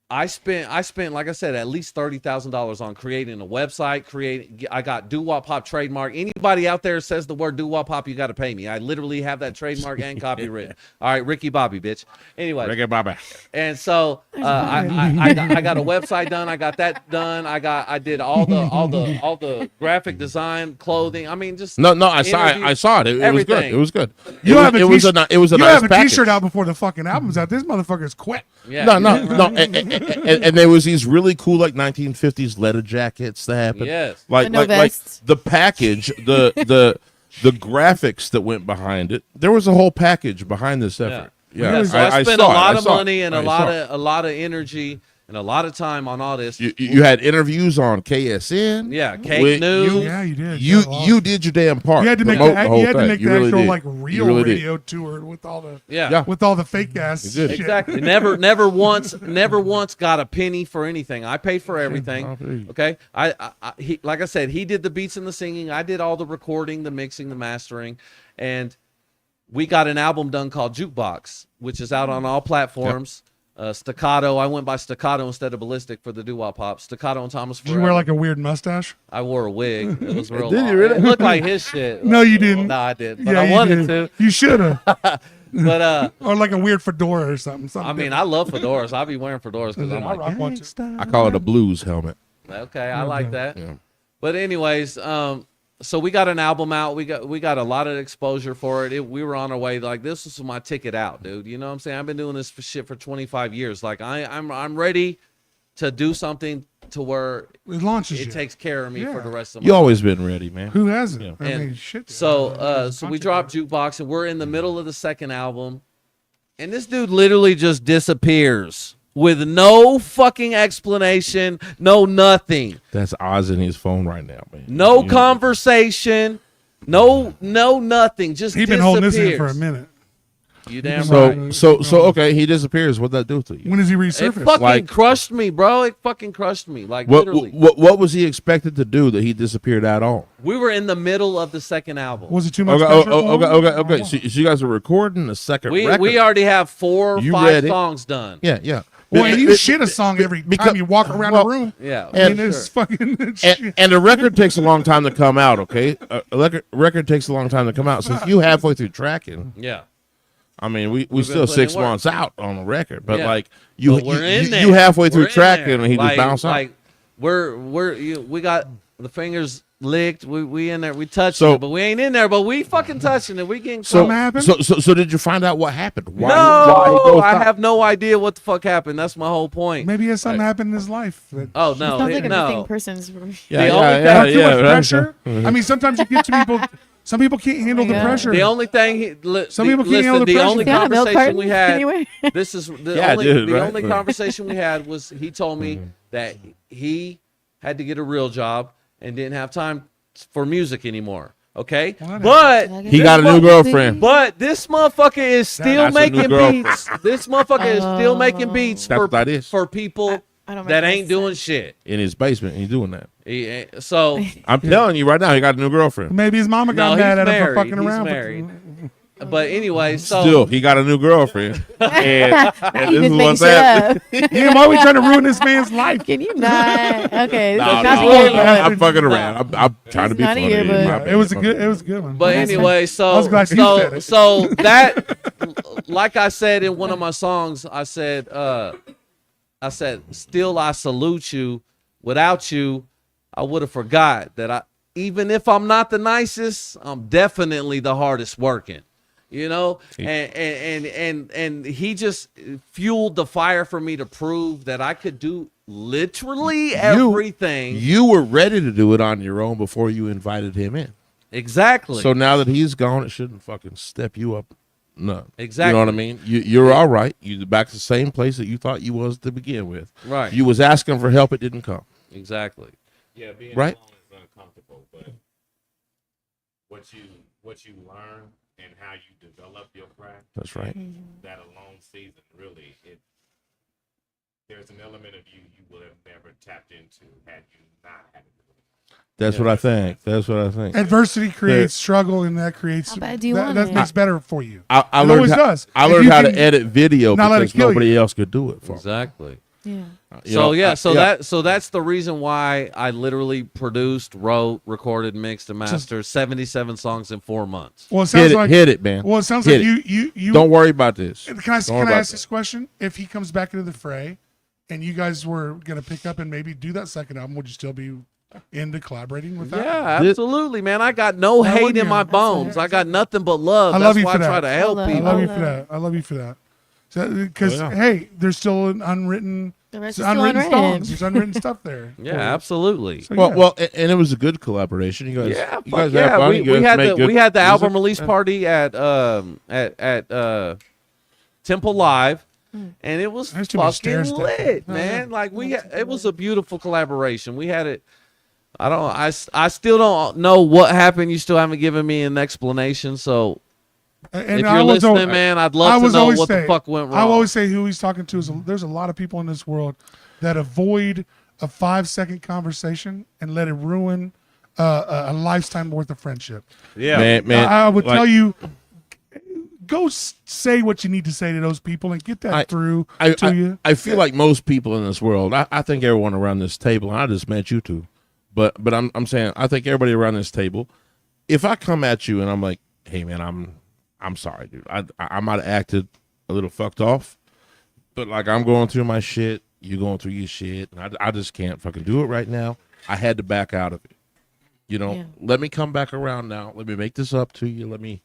I spent, like I said, at least $30,000 on creating a website. I got doo-wop pop trademark. Anybody out there says the word doo-wop pop, you got to pay me. I literally have that trademark and copyright. All right, Ricky Bobby, bitch. Anyway, Ricky Bobby. and so I got a website done. I got that done. I did all the graphic design, clothing. I mean, just No, I saw it. interviews, I saw it. It was good. everything. It was good. You have a it was a t-shirt- it was a you nice have a package. T-shirt out before the fucking album's out. This motherfucker's quit. Yeah, No, yeah. and there was these really cool like 1950s leather jackets that happened. Yes. like no like vests. the package, the graphics that went behind it. There was a whole package behind this effort. Yeah, So I spent a saw it. lot I of saw it. money and I a saw lot it. of energy and a lot of time on all this. You had interviews on KSN. Yeah, Cake With- News. Yeah, you did. You Yeah, well, you did your damn part. You had to make Promote the, whole you had to thing. make You the really actual did. like You real really did. radio tour with all the Yeah. with all the fake ass You did. shit. Exactly. Never once got a penny for anything. I paid for I feel everything. you. Okay. He, like I said, he did the beats and the singing. I did all the recording, the mixing, the mastering, and we got an album done called Jukebox, which is out on all platforms. Staccato. I went by Staccato instead of Bilistic for the doo-wop pop. Staccato and Thomas Did you Forever. wear like a weird mustache? I wore a wig. It was real. Did you long. really? It looked like his shit. No, you didn't. No, I did. But Yeah, I you wanted did. to. You should have. But Or like a weird fedora or something. I mean, I love fedoras. I'll be wearing fedoras because I'm I like, rock one too. I call it a blues helmet. okay, I like that. Yeah. But anyways, so we got an album out. We got a lot of exposure for it. We were on our way. Like, this was my ticket out, dude. You know what I'm saying? I've been doing this shit for 25 years. Like, I'm ready to do something to where It launches it you. takes care of me for Yeah. the rest of my You always been ready, man. Who hasn't? Yeah. I And mean, shit. So we dropped Jukebox, and we're in the middle of the second album, and this dude literally just disappears with no fucking explanation, no nothing, That's Oz in his phone right now, man. no You- conversation, no nothing. Just He's been holding this in for a minute. You damn So right. so okay, he disappears. What'd that do to you? When does he It resurface? fucking Like- crushed me, bro. It fucking crushed me. Like, What, literally. what was he expected to do that he disappeared at all? We were in the middle of the second album. Was it too much? Okay, pressure okay, for okay, him? okay. So you guys are recording the second We record. already have 4 or You 5 ready? songs done. Yeah. Well, and you shit a song every time you walk around the room. Yeah. I mean, it's fucking and the record takes a long time to come out. Okay, a record takes a long time to come out. So if you halfway through tracking, Yeah. I mean, we still putting 6 in work. months out on the record, but Yeah. like you But we're in there. you halfway through We're in tracking there. and he just bounced out. Like we got the fingers licked. We in there. We touching So- it, but we ain't in there. But we fucking touching it. We getting So, Something happened? so did you find out what happened? Why, no, why he goes I out? have no idea what the fuck happened. That's my whole point. maybe he has something happen in his life. Oh It no, sounds like a no. missing persons. Yeah, The only thing- Not too much right. pressure. I mean, sometimes you get to people. Some people can't handle the God. pressure. The only thing Some people can't handle the the pressure. only Yeah, milk conversation carton we had. anyway. This is the Yeah, only dude, the right? only conversation we had was he told me that he had to get a real job and didn't have time for music anymore. Okay, Well, but He got a new girlfriend. but this motherfucker is still That's a new making girlfriend. beats. This motherfucker is still making beats That's what that is. for people I don't that make ain't no doing sense. shit. In his basement, he's doing that. So, I'm telling you right now, he got a new girlfriend. Maybe his mama got No, mad he's at him for married. fucking He's around. married. but anyway, so Still, he got a new girlfriend. and You this just is make what's shit happening. up. Damn, why are we trying to ruin this man's life? Can you not? Okay, this No, is not no, a yearbook. I'm fucking around. I'm trying to be not a funny. yearbook. My bad, It was a my good. bad. It was a good one. But anyway, I so was glad you said it. so that, like I said in one of my songs, I said, still I salute you. Without you, I would have forgot that even if I'm not the nicest, I'm definitely the hardest working. You know, and he just fueled the fire for me to prove that I could do literally everything. You were ready to do it on your own before you invited him in. Exactly. So now that he's gone, it shouldn't fucking step you up. No. Exactly. You know what I mean? You're all right. You're back to the same place that you thought you was to begin with. Right. You was asking for help. It didn't come. Exactly. Yeah, being Right. alone is uncomfortable, but what you learn and how you develop your craft, That's right. that alone season really there's an element of you would have never tapped into had you not had it. That's what I think. That's what I think. Adversity creates struggle, and that creates How bad do you that, want that it? makes better for you. I It learned always does. I If learned you how can to edit video not let it because kill you. nobody else could do it for me. Exactly. Yeah. You know, That's the reason why I literally produced, wrote, recorded, mixed, and mastered 77 songs in 4 months. Well, it sounds like hit it, man. Well, it sounds Hit like it. you. Don't worry about this. Can I Don't worry can I about ask that. this question? If he comes back into the fray, and you guys were gonna pick up and maybe do that second album, would you still be into collaborating with that? Yeah, absolutely, man. I got no Why hate wouldn't in you? my bones. I got nothing but love. I That's love you why for I try that. to help I I people. love you Oh, for that. I love you for that. Because Oh, yeah. hey, there's still an unwritten, The rest is still unwritten unwritten. songs. There's unwritten stuff there. Yeah, absolutely. So, Well, yeah. well, and it was a good collaboration. You guys, Yeah, you fuck guys yeah. have fun. We, You we guys had make the good we had the album music. release party at Temple Live, and it was There's too much fucking stair lit, stepping. man. Like it was a beautiful collaboration. We had it. I still don't know what happened. You still haven't given me an explanation. So And if I you're was listening, al- man, I'd I love to was know always what say- the fuck went wrong. I always say who he's talking to is there's a lot of people in this world that avoid a 5-second conversation and let it ruin a lifetime worth of friendship. yeah, man. I would like, tell you, go say what you need to say to those people and get that through to you. I feel like most people in this world. I think everyone around this table. And I just met you two, but I'm saying I think everybody around this table. If I come at you and I'm like, hey man, I'm sorry, dude. I might have acted a little fucked off, but like I'm going through my shit. You going through your shit, and I just can't fucking do it right now. I had to back out of it. You know, Yeah. let me come back around now. Let me make this up to you. Let me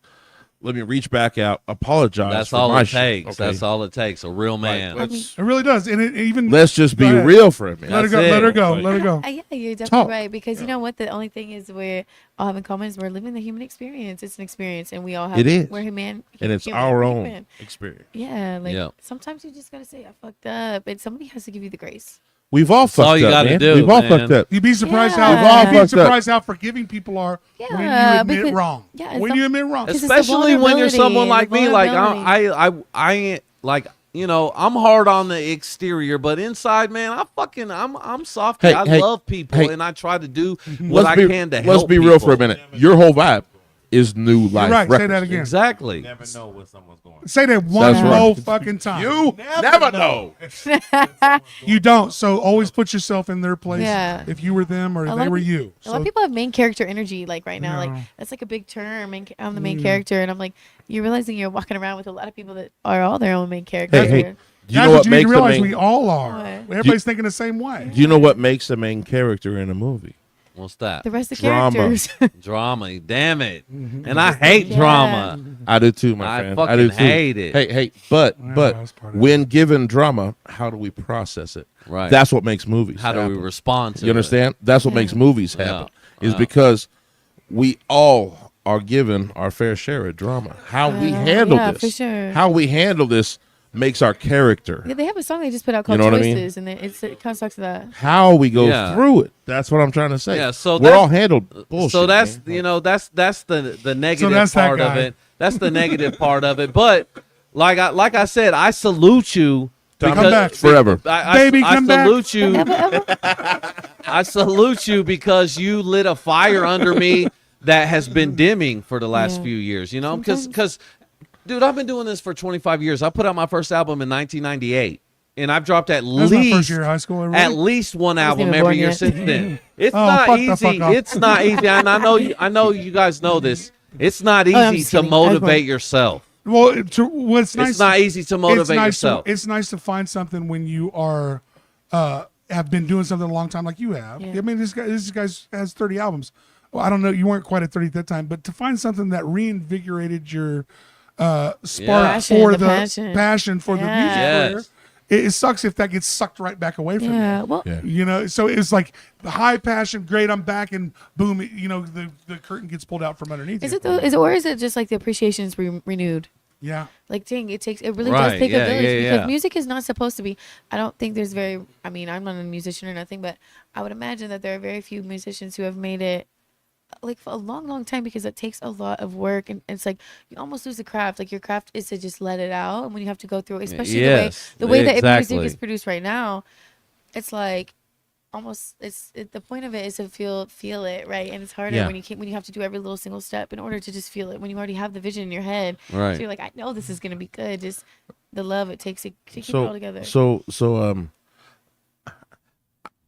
reach back out. Apologize. that's for all my it shit, takes. okay? That's all it takes. A real man. Let's It really does, and it even let's just be Go ahead. real for a minute. let her That's go. it. Let her go. Like- Let her go. Yeah, you're definitely Talk. right. Because you know what? The only thing is we're all have in common is we're living the human experience. It's an experience, and we all have. It is. We're human, And it's human, our own human. experience. Yeah, like Yeah. sometimes you just gotta say I fucked up, and somebody has to give you the grace. We've all fucked all you up, gotta man. do, We've all man. fucked up. You'd be surprised Yeah. how We've all you'd be fucked up. surprised how forgiving people are when you Yeah, admit because- wrong. yeah, when some- you admit wrong. It's just Especially when you're someone vulnerability, like the me. Like vulnerability. I ain't like, you know, I'm hard on the exterior, but inside, man, I'm soft. Hey, I hey, love people, hey. and I try to do what I can to help. Let's be real for a people. minute. Your whole vibe is new life. You're right. Say records. that again. Exactly. You never know where someone's going. Say that one That's more right. fucking time. You never know. You don't. So always put yourself in their place. Yeah. If you were them or A lot they of were peop- you. A lot of So people have main character energy, like right now. Yeah. Like that's like a big term. I'm the main character, and I'm like, you're realizing you're walking around with a lot of people that are all their own main characters. Hey, do you that's know what what you need makes to the realize. main? We all are. What? Everybody's thinking the same way. Do you know what makes the main character in a movie? What's that? The rest of the Drama. characters. Drama. Damn it. Mm-hmm. And I hate Yeah. drama. I do too, my I friend. fucking I do too. hate it. Hey, but that's part of it. when given drama, how do we process it? Right. That's what makes movies. How do we happen. respond to You understand? That's what makes movies Yeah. happen. Is because we all are given our fair share of drama. How we handle yeah, this, for sure. how we handle this makes our character. Yeah, they have a song they just put out called know what I mean? Choices, and it kind of talks to that. How we go Yeah. through it. That's what I'm trying to say. Yeah, so we're that's- all handled bullshit. So that's man. that's the negative that's that part of guy. it. That's the negative part of it. But like I said, I salute you. Come because- back. Forever. Baby, I come back. salute you. I salute you because you lit a fire under me that has been dimming for the last Yeah. few years. You know, Sometimes- because dude, I've been doing this for 25 years. I put out my first album in 1998, and I've dropped at That's my least first year of high school. Really? at least one wasn't album even every born year yet. since then. It's Oh, not fuck the easy. fuck off. It's not easy, and I know you guys know this. It's not I'm easy just to kidding. I was motivate born- yourself. Well, what's nice. It's not easy to motivate yourself. It's nice to find something when you are have been doing something a long time, like you have. Yeah. I mean, this guy has 30 albums. Well, I don't know, you weren't quite at 30 at that time, but to find something that reinvigorated your spark Passion, for the the passion for the music Yeah. career. Yes. It sucks if that gets sucked right back away from Yeah, you. well, Yeah. You know, so it's like the high passion, great, I'm back, and boom, you know, the curtain gets pulled out from underneath. is you. it though? Or is it just like the appreciation is renewed? Yeah. Like, dang, it really Right, does take yeah, a village yeah, because yeah. music is not supposed to be. I don't think there's very. I mean, I'm not a musician or nothing, but I would imagine that there are very few musicians who have made it like for a long, long time because it takes a lot of work and it's like you almost lose the craft. Like your craft is to just let it out, and when you have to go through, especially Yes, the way that exactly. music is produced right now, it's like almost the point of it is to feel it, right? And it's harder Yeah. when you have to do every little single step in order to just feel it when you already have the vision in your head. Right. So you're like, I know this is gonna be good. Just the love it takes to keep it all together.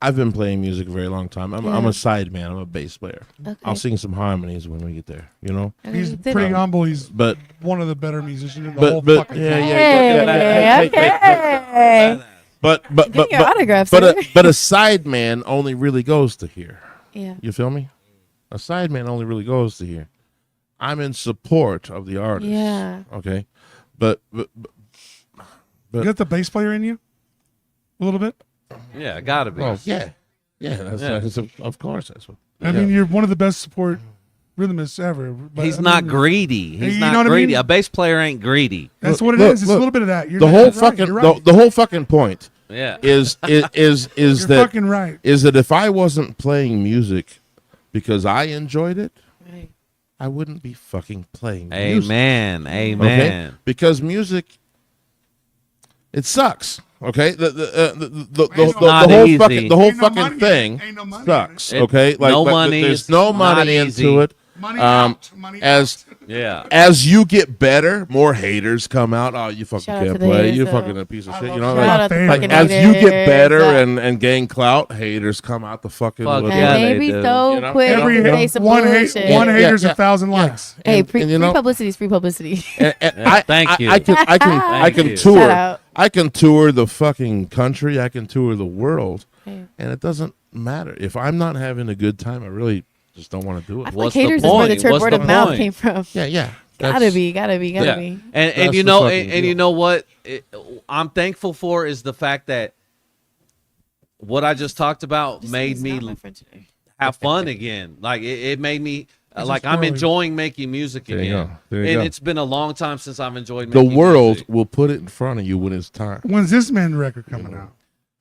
I've been playing music a very long time. I'm Yeah. a side man. I'm a bass player. Okay. I'll sing some harmonies when we get there, you know. Okay, He's then- pretty humble. He's But one of the better musicians in the whole but fucking yeah, thing. yeah. Hey, But Get your autograph, but sir. but a side man only really goes to here. yeah. You feel me? A side man only really goes to here. I'm in support of the artist. Yeah. Okay. But You got the bass player in you? A little bit? Yeah, gotta be. oh yeah, that's of course that's what. I mean, you're one of the best support rhythmists ever. But He's I not mean, greedy. He's You know not what I greedy. mean? A bass player ain't greedy. That's Look, what it look, is. It's look. a little bit of that. You're The right, whole you're right, fucking you're right. the whole fucking point Yeah. is You're that fucking right. is that if I wasn't playing music because I enjoyed it, Right. I wouldn't be fucking playing music. Amen. Okay? Amen. Because music, it sucks. Okay, the It's not whole easy. fucking the whole Ain't no fucking money in it. thing Ain't no money in sucks. it. Okay, No but money, there's it's no not money easy. into it. Money out. Money as out. Yeah. as you get better, more haters come out. Oh, you fucking Shout out to can't the play. haters, You though. fucking a piece of shit. You know, Shout like, Shout out the favorite. fucking as you get haters. better and gain clout, haters come out the fucking. Fuck woodwork. yeah, And they they be do. so You know? quick Every to say hate, some one bullshit. hate, one Yeah, hater's yeah. 1,000 likes. Hey, And free you know- publicity is free publicity. And Thank you. I can Thank you. tour. Shout out. I can tour the fucking country. I can tour the world, Yeah. and it doesn't matter if I'm not having a good time. I really just don't want to do I it. feel like What's the haters is where the point? term What's word the of mouth point? came from. Yeah. Gotta That's- be. Yeah. be. And That's you the know fucking and you deal. know what I'm thankful for is the fact that what I just talked about Just made saying it's me not my friend today. have fun again. Like it made me It's like just I'm swirling. enjoying making music There you again. go. There you And go. it's been a long time since I've enjoyed The making world music. will put it in front of you when it's time. When's this man record coming out?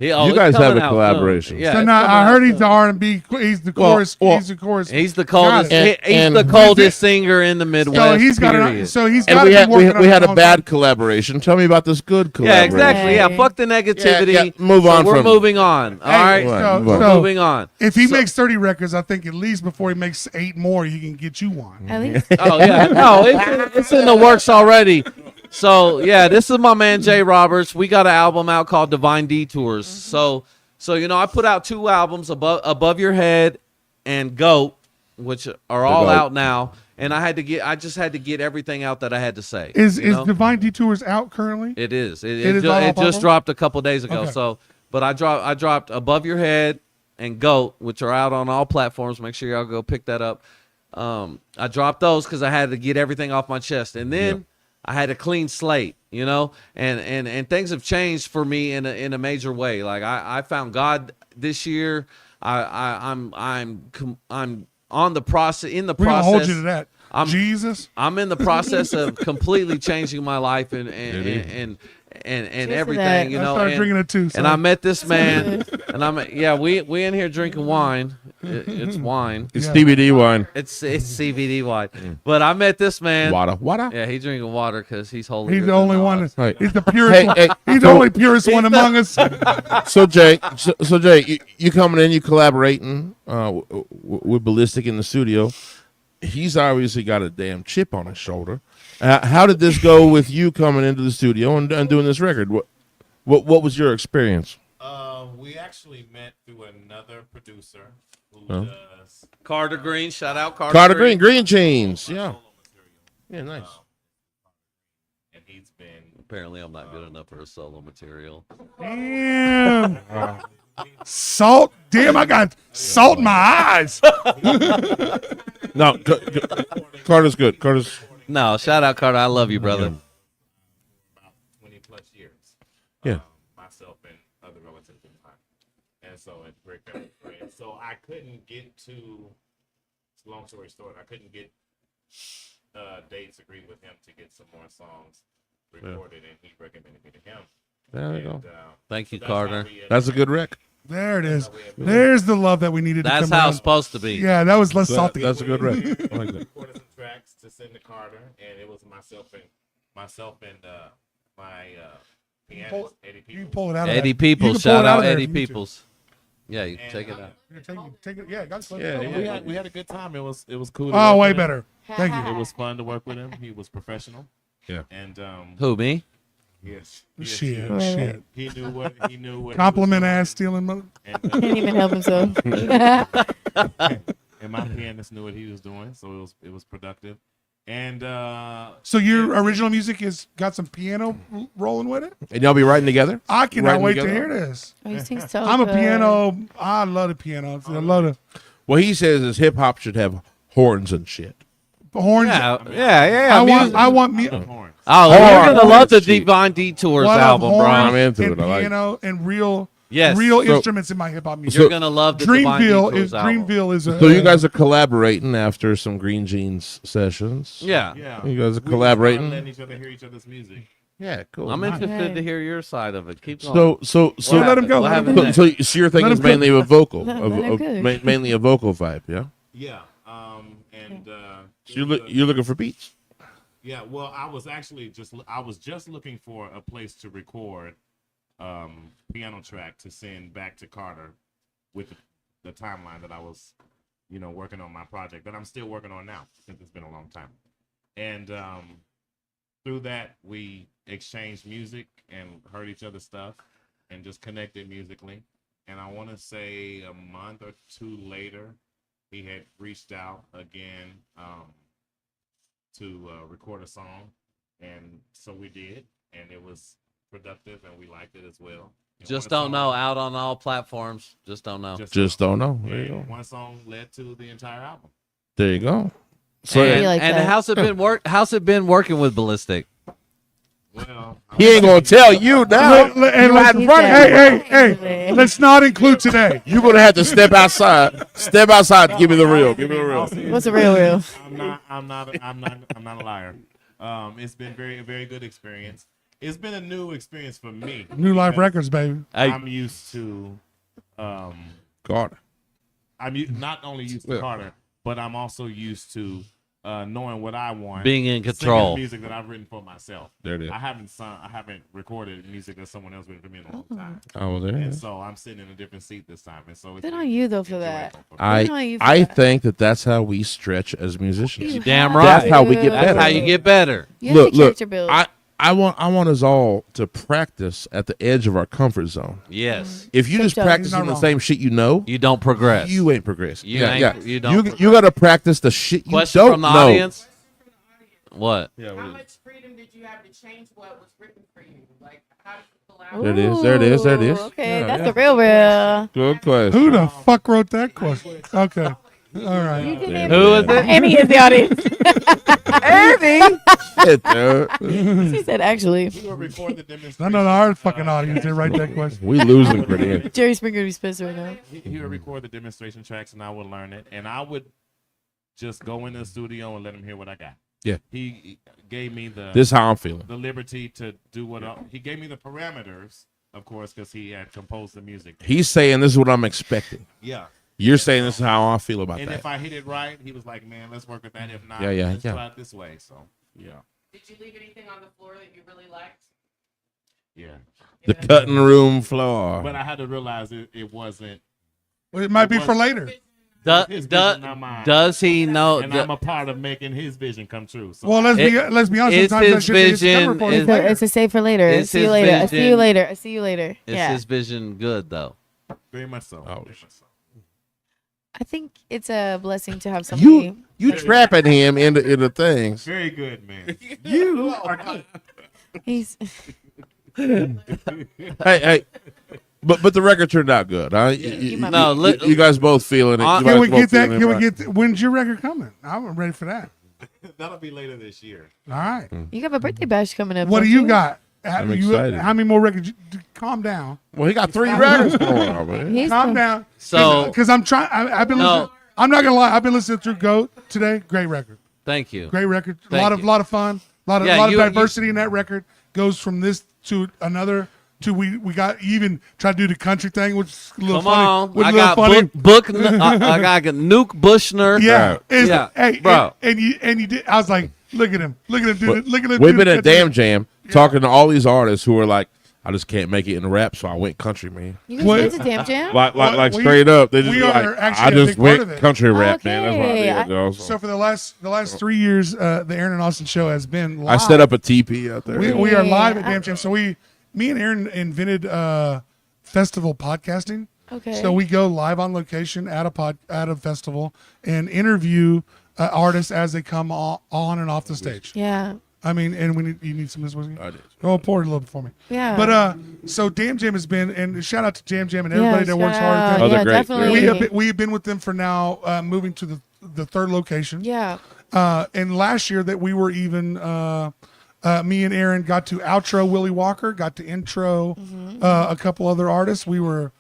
You guys have a collaboration. Yeah, So it's now coming I out heard he's soon. the R&B. He's the Well, chorus. well, he's the chorus. He's the coldest. Got it. He's And- the coldest singer in the Midwest. So he's got period. And to we be had working on we had his a own bad thing. collaboration. Tell me about this good Yeah, collaboration. exactly. Yeah, Right. fuck the negativity. Yeah, move So on we're from- moving on. All Hey, right, so- we're so- moving on. If he So- makes 30 records, I think at least before he makes 8 more, he can get you one. At least. Oh yeah, no, it's in the works already. So yeah, this is my man Jay Roberts. We got an album out called Divine Detours. So I put out 2 albums, Above Your Head and Goat, which are all Goat. out now. And I just had to get everything out that I had to say. Is you know? Divine Detours out currently? It is. It is on all just platforms? dropped a couple days ago. Okay. So, but I dropped Above Your Head and Goat, which are out on all platforms. Make sure y'all go pick that up. I dropped those because I had to get everything off my chest, and then I had a clean slate, and things have changed for me in a major way. Like I found God this year. I'm on the process. In the We're process, gonna hold you to that. I'm- Jesus. I'm in the process of completely changing my life and to everything, that. I started drinking it too. And I met this man, and we in here drinking wine. It's wine. It's Yeah. CBD wine. It's CBD wine. But I met this man. Water. Yeah, he's drinking water because he's holy. He's the only one. Right. He's the purest. Hey, He's the only purest one among us. So Jay, you coming in, you collaborating with Bilistic in the studio. He's obviously got a damn chip on his shoulder. How did this go with you coming into the studio and doing this record? What was your experience? We actually met through another producer who Oh. does Carter Green. Shout out Carter, Carter Green Chains. Yeah, solo material. yeah, nice. And he's been Apparently, I'm not good enough for a solo material. Damn. Salt. Damn, I got salt in my eyes. No, Carter's good. Carter's No, shout out Carter. I love you, brother. about 20 plus years. Yeah. Myself and other relatives in time. And so it's very friends. So I couldn't get to, long story short, I couldn't get dates agreed with him to get some more songs recorded, and he recommended me to him. there you go. And, Thank you, that's how Carter. we ended That's a up- good rec. There it is. There's the love that we needed. That's to come how around. it's supposed to be. Yeah, that was less salty. That's a good rec. I like that. recorded some tracks to send to Carter, and it was myself and my pianist Eddie You can Peoples. pull it out of Eddie that. You can Peoples. pull Shout it out of there Eddie if you need to. Peoples. Yeah, you And, take it out. Take it. Yeah, got Yeah, we had a good time. It was cool. To Oh, work way with him. better. Thank It you. was fun to work with him. He was professional. Yeah. And Who, me? yes, Shit, Right. shit. he knew what he Compliment was doing. ass stealing mother. And, Can't even help himself. and my pianist knew what he was doing, so it was productive. And So your original music has got some piano rolling with it. And y'all be writing together? I cannot Writing wait to together? hear this. Oh, you sing so I'm a good. piano. I love the piano. I love the What he says is hip hop should have horns and shit. horns. Yeah. I want me. horns. Oh, you're Horns. gonna love the Shit. Divine Detours What album, bro. I'm into and it. I like it. piano and real Yes. real So- instruments in my hip hop music. You're gonna love the Divine Dreamville Detours is album. Dreamville is a So you guys are collaborating after some Green Jeans sessions. Yeah. Yeah, You guys are We collaborating? started letting each other hear each other's music. Yeah, cool. I'm interested Right. to hear your side of it. Keep going. So So let him go. What Let him happened go. next? so your thing Let is him cook. mainly a vocal, Let him cook. mainly a vocal vibe, yeah. Yeah. And So you're looking for beats. yeah. Well, I was just looking for a place to record piano track to send back to Carter with the timeline that I was, working on my project that I'm still working on now since it's been a long time. And through that, we exchanged music and heard each other's stuff and just connected musically. And I want to say a month or two later, he had reached out again to record a song. And so we did, and it was productive, and we liked it as well. And Just one don't know. song- Out on all platforms. Just don't know. Just don't know. There you and go. one song led to the entire album. There you go. So and Be like that. how's it been working with Bilistic? Well, he ain't gonna tell you now. And let's, He said- hey, let's not include today. You're gonna have to step outside. Step outside to give me the real. Give me the real. What's a real? I'm not a liar. It's been a very good experience, it's been a new experience for me. New Life because Records, baby. I'm used to, God. not only used to Carter, but I'm also used to knowing what I want, Being in singing control. the music that I've written for myself. There it is. I haven't recorded music that someone else written for me in a long time. Oh, there it And is. so I'm sitting in a different seat this time, and so it's Good been on you though for that. enjoyable for me. Good on you for I that. think that's how we stretch as musicians. You damn have right. That's how we get to. better. That's how you get better. You have Look, to look. character build. I want us all to practice at the edge of our comfort zone. Yes. If you just Tiptoe. practice He's not in the wrong. same shit you know, You don't progress. you ain't progressing. You ain't- you don't You got to practice the shit you Question don't from the know. audience. What? Yeah, How much freedom did you have to change what was written for you? Like, how did you allow? There it is, there it is, there it is. Ooh, Okay, Yeah, that's yeah. the real. Good question. Who the fuck wrote that question? Okay. All right. You can There name it Who is. is it? Amy is the audience. Shit, dude. She said, actually, We will record the demonstration. None of our fucking audience did write that question. We losing pretty good. Jerry Springer would be pissed right now. He would record the demonstration tracks, and I would learn it, and I would just go in the studio and let him hear what I got. Yeah. He gave me This is how I'm feeling. the liberty to do what he gave me the parameters, of course, because he had composed the music. He's saying this is what I'm expecting. Yeah. You're saying this is how I feel about And that. if I hit it right, he was like, "Man, let's work with that. If not, Yeah, let's yeah. try it this way." So, yeah, Did you leave anything on the floor that you really liked? yeah. The cutting room floor. But I had to realize it wasn't Well, it might be for later. his vision, not mine. Does he know? And I'm a part of making his vision come true. So Well, let's be honest. it's Sometimes that his shit is vision, covered for it's- us later. It's a save for later. It's See you his later. I see you vision. later. I see you later. Is Yeah. his vision good though? very much so. Oh, Very much so. I think it's a blessing to have somebody. You trapping him into things. Very good, man. You are good. He's Hey. But the record turned out good. Huh? might No, you guys both feeling it. You Can guys we both get that? feeling it, Can we right? get? When's your record coming? I'm ready for that. That'll be later this year. All right. you have a birthday bash coming up. What do don't you got? I'm excited. How many more records? Calm down. Well, he got 3 records going on, man. He's Calm down. So- because I'm trying. I've been. No. Listening, I'm not gonna lie. I've been listening through Goat today. Great record. Thank you. Great record. A Thank lot of you. lot of fun. A lot of Yeah, you- diversity in that record. Goes from this to another. To we got you even tried to do the country thing, which is a little Come funny. on, which I is a little got funny. I got Nuke Bushner. Yeah, it's- Yeah, Hey, bro. and you did. I was like, look at him, do it, look at him. We've do been the at Damn Jam talking to all these artists who are like, I just can't make it in rap, so I went country, man. You guys What- went to Damn Jam? Like we- straight up, they just we be are like, actually I a just big part went of it. country rap, man. That's what I Okay, did. I- You know, So for the last 3 years, the Aaron and Austin show has been I live. set up a TP out there. We are live at Yeah. Damn Jam. So me and Aaron invented festival podcasting. Okay. So we go live on location at a festival and interview artists as they come on and off the stage. Yeah. I mean, and you need some of this whiskey? I did. Oh, pour it a little bit for me. Yeah. But so Damn Jam has been, and shout out to Jam Jam and everybody that works hard at Oh, that. they're Yeah, great. definitely. We've been with them for now, moving to the third location. Yeah. And last year that we were even, me and Aaron got to outro Willie Walker, got to intro a couple other artists. We were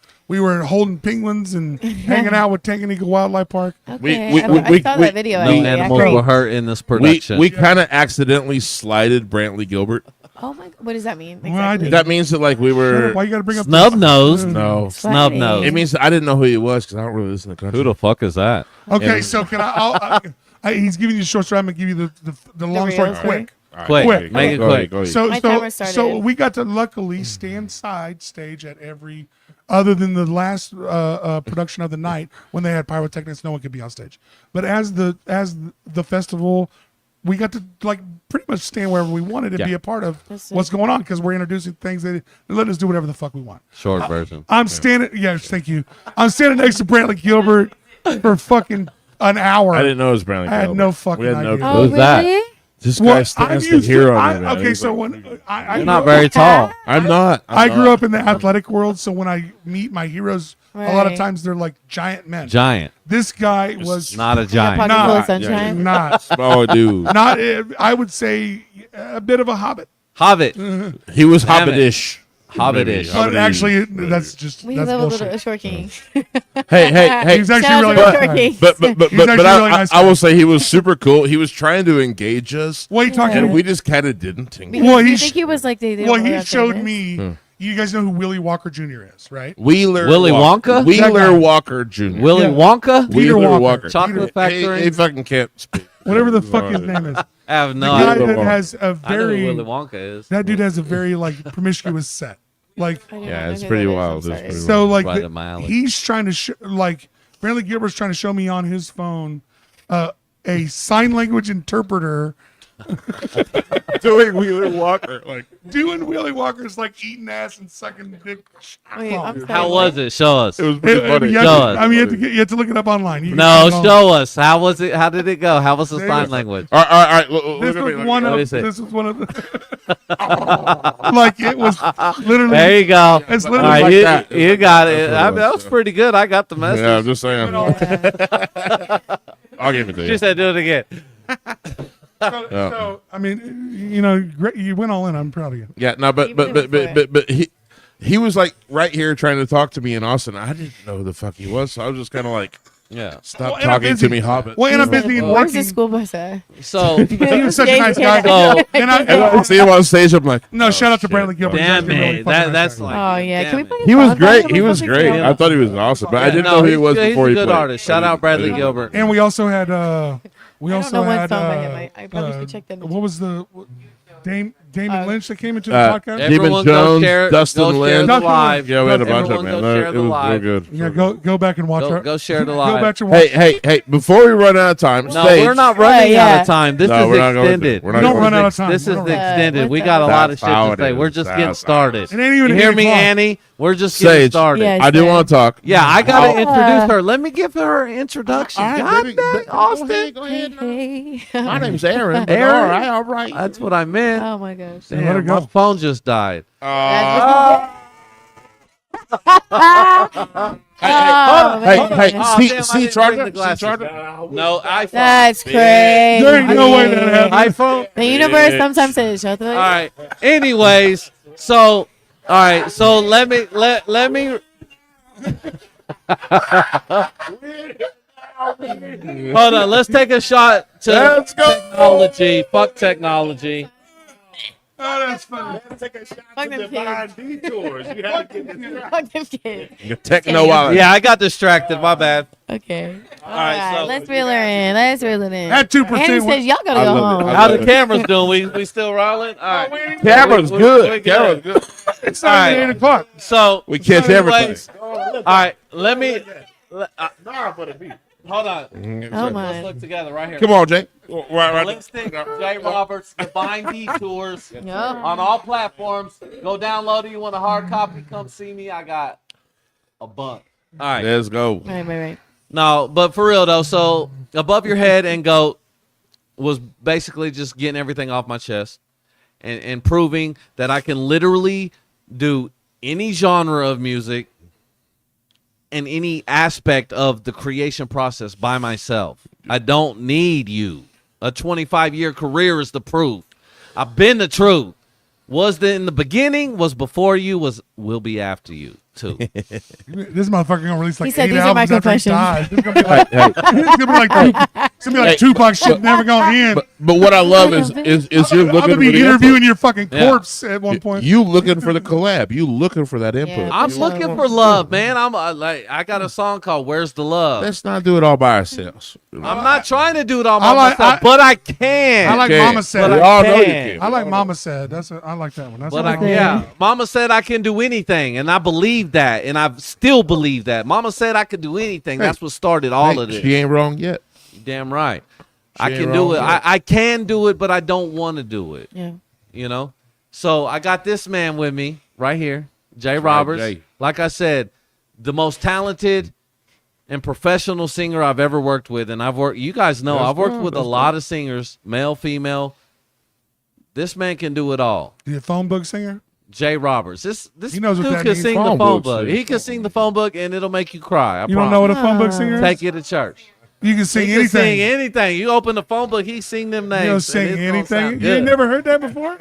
holding penguins and hanging out with Tanganyika Wildlife Park. Okay. we- I saw we- that video. No actually. animals Great. were hurt in this We production. kind of accidentally slided Brantley Gilbert. Oh my! What does that mean? Well, I Exactly. did. That means that like we were. Why you got to bring up Snub nose. No, Snub nose. it means I didn't know who he was because I don't really listen to country. Who the fuck is that? Okay, And- so can he's giving you the short story. I'm gonna give you the long real story story? quick. All right, Quick, go ahead, make it go ahead, quick. go ahead. So My timer started. so we got to luckily stand side stage at every, other than the last production of the night when they had pyrotechnics, no one could be on stage. But as the festival, we got to like pretty much stand wherever we wanted and Yeah. be a part of That's what's going on because we're introducing things that let us do whatever the fuck we want. Short version. I'm standing. Yes, thank you. I'm standing next to Brantley Gilbert for fucking an hour. I didn't know it was Brantley. I had Gilbert. no fucking We had no idea. clue. Oh, Who's that? really? This Well, guy stands I'm the used to- hero. I- on me, man. okay, He's so like- when I You're grew not up- very tall. I'm not. I grew up in the athletic world, so when I meet my heroes, a lot of Right. times they're like giant men. Giant. This guy was Not a Pocket giant. Nah, full of yeah, sunshine. not, Oh, dude. not. I would say a bit of a hobbit. Hobbit. He was Damn it. hobbitish. Hobbitish. But actually, that's just We that's love a bullshit. little short king. Hey. He's Shout actually out really to nice Short guy. King. But He's actually I, really nice I guy. will say he was super cool. He was trying to engage us, Well, he talked Yeah. to and we just kind of didn't engage. Well, Do he you sh- think he was like they Well, don't he know showed that me. You guys know who Willy Walker Jr. is, right? Wheeler Willy Walker. Wonka? Wheeler That guy. Walker Jr. Willy Yeah. Wonka? Peter Wheeler Walker. Chocolate Factory? He fucking can't speak. Whatever the fuck his name is. I have The no guy idea. that has a I know who very Willy Wonka is. that dude has a very like promiscuous set. Like I do not Yeah, know it's who pretty that is, wild. I'm It's sorry. pretty so like Right up my alley. he's trying to like Bradley Gilbert's trying to show me on his phone a sign language interpreter Doing Wheeler Walker. Like, doing Willy Walker's like eating ass and sucking dick. Wait, I'm sorry. How was it? Show us. it was pretty funny. You have Show to- us. I mean, you have to look it up online. You can No, find it on- show us. How was it? How did it go? How was the sign language? All right. Look This at me. was one What of. is it? This was one of the. Like it was literally. There you go. It's All literally right, like you, that. you got it. That's what it That was, was pretty good. I got the message. Yeah, I'm just saying. Yeah. I'll give it to She you. said, "Do it again." So I mean, you know, great, you went all in. I'm proud of you. Yeah, no, but he was like right here trying to talk to me in Austin. I didn't know who the fuck he was, so I was just kind of like, Yeah. stop Well, and I'm talking busy. to me, Hobbit. Well, and I'm Where's busy the working. school bus at? So, He was such a nice guy. So- And And I see him on stage. I'm like, no, shout out to shit. Bradley Gilbert. He's damn actually really it. fucking nice That's guy. like. Oh yeah, can we damn put it. his he was phone great. back? He was great. Yeah. I thought he was awesome, but I didn't No, know who he he's was good. before He's he a good played. artist. Shout out Bradley Gilbert. And we also had we I don't also know what had song by him. I probably should check them. what was the Damon Uh, Lynch that came into the podcast? Damon Everyone go Jones, share, Dustin go share Lynn. the Dustin live. Yeah, we had a bunch of Everyone them. go share It the was real live. good. Yeah, go back and watch Go share the Go live. back and watch. Hey! Before we run out of time, No, Sage, we're not running yeah. out of time. This No, is we're not going to. extended. We're We not don't going run to. out of time. This We is don't run- extended. We what's got a that? lot of shit That's how to it say. is. We're just That's getting how it started. It ain't even You at hear 8 me, o'clock. Annie? We're just getting Sage, started. Yes. I do want to talk. Yeah, I got to Oh. introduce her. Let me give her an introduction. All right, God baby, dang, go Austin. Go ahead. Hey. My name's Aaron. but Aaron? all right. That's what I meant. Oh my gosh. Let her Damn, go. my phone just died. Oh, Hey, man. Oh, see, damn, I see, didn't charger, bring the glasses. see, charger. No, iPhone. That's crazy. There ain't no way that happened. iPhone. The universe sometimes says, "Shut the All right. Anyways, so let me hold on. Let's take a shot to Let's go. technology. Fuck technology. Oh, that's funny. Fuck them kids. Detours. You have to get this Fuck them kids." Techno wallet. Yeah, I got distracted. My bad. Okay. All right, right. so- Let's reel her in. Let's reel it in. That 2% Annie was- says y'all gotta I go love it. home. I How love the cameras doing? We still rolling? All right. Camera's We good. good. Camera's good. It's not All even right. 8 o'clock. So We catch everything. anyways, all right. Let me. Hold on. Oh Let's my. look together right here. Come on, Jay. Right. Bilistic, J. Roberts, Divine Detours Yep. on all platforms. Go download it. You want a hard copy? Come see me. I got a bunch. All right. Let's go. Right. No, but for real though. So Above Your Head and Goat was basically just getting everything off my chest and proving that I can literally do any genre of music and any aspect of the creation process by myself. I don't need you. A 25-year career is the proof. I've been the truth. Was in the beginning, was before you, will be after you too. This motherfucker gonna release like He said 8 these are my albums after he confessions. dies. It's gonna be like, it's gonna be like Tupac shit never gonna end. But what I love is you're I'm looking gonna for be the interviewing input. your fucking Yeah. corpse at one point. You looking for the collab. You looking for that input. Yeah. I'm For looking sure. for love, man. I'm like, I got a song called "Where's the Love." Let's not do it all by ourselves. I'm not trying to do it all by I like- myself, but I can. I like Okay. Mama We Said. all know you can. can. I like Mama Said. I like that one. That's But what I yeah, Mama said I can do anything, and I believe that, and I still believe that. Mama said I could do anything. Hey. That's what started all Hey, of this. she ain't wrong yet. Damn right. I ain't can do wrong it. yet. I can do it, but I don't want to do it. Yeah. You know? So I got this man with me right here, Jay Roberts. Jay. Like I said, the most talented and professional singer I've ever worked with. And you guys know, That's I've worked good, with a that's lot of singers, male, female. This man can do it all. You a phone book singer? Jay Roberts. This He knows what dude that can means. sing the Phone phone book book. singer. He can sing the phone book and it'll make you cry. You don't know what a phone book singer is? Take you to church. You can sing He can anything. sing anything. You open the phone book, he sing them names. You don't and sing it's gonna anything. sound You ain't good. never heard that before?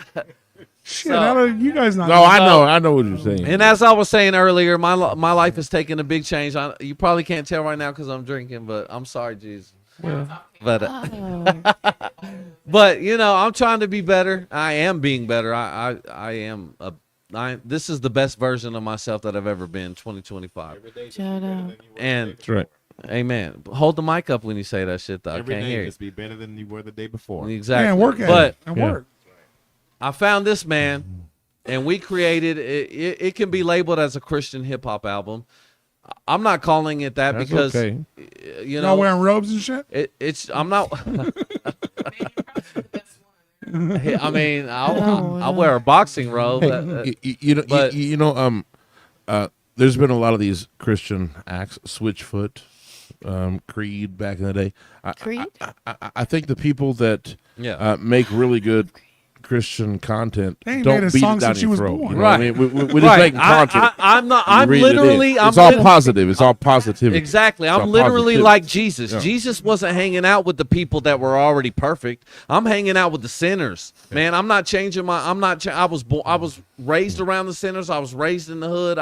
Shit, how do you guys not? No, I know what you're saying. And as I was saying earlier, my life is taking a big change. You probably can't tell right now because I'm drinking, but I'm sorry, Jesus. But Oh. but you know, I'm trying to be better. I am being better. This is the best version of myself that I've ever been. 2025. Shut up. And That's right. amen. Hold the mic up when you say that shit, though. Every I can't day hear just be better than you were the day before. you. Exactly. Yeah, work at but it. And Yeah. work. I found this man, and we created it. It can be labeled as a Christian hip hop album. I'm not calling it that That's because okay. you Y'all know wearing robes and shit? it's. I'm not. I mean, I'll wear a boxing robe. There's been a lot of these Christian acts, Switchfoot, Creed back in the day. Creed? I think the people that Yeah. make really good Christian content They ain't don't made a beat song it down since your she was throat. born. You know what I mean? We're just Right. making content. I'm not. You I'm read it in. literally. It's all positive. It's all positivity. Exactly. It's I'm all literally positivity. like Jesus. Yeah. Jesus wasn't hanging out with the people that were already perfect. I'm hanging out with the sinners. Man, I'm not changing my I was raised around the sinners. I was raised in the hood.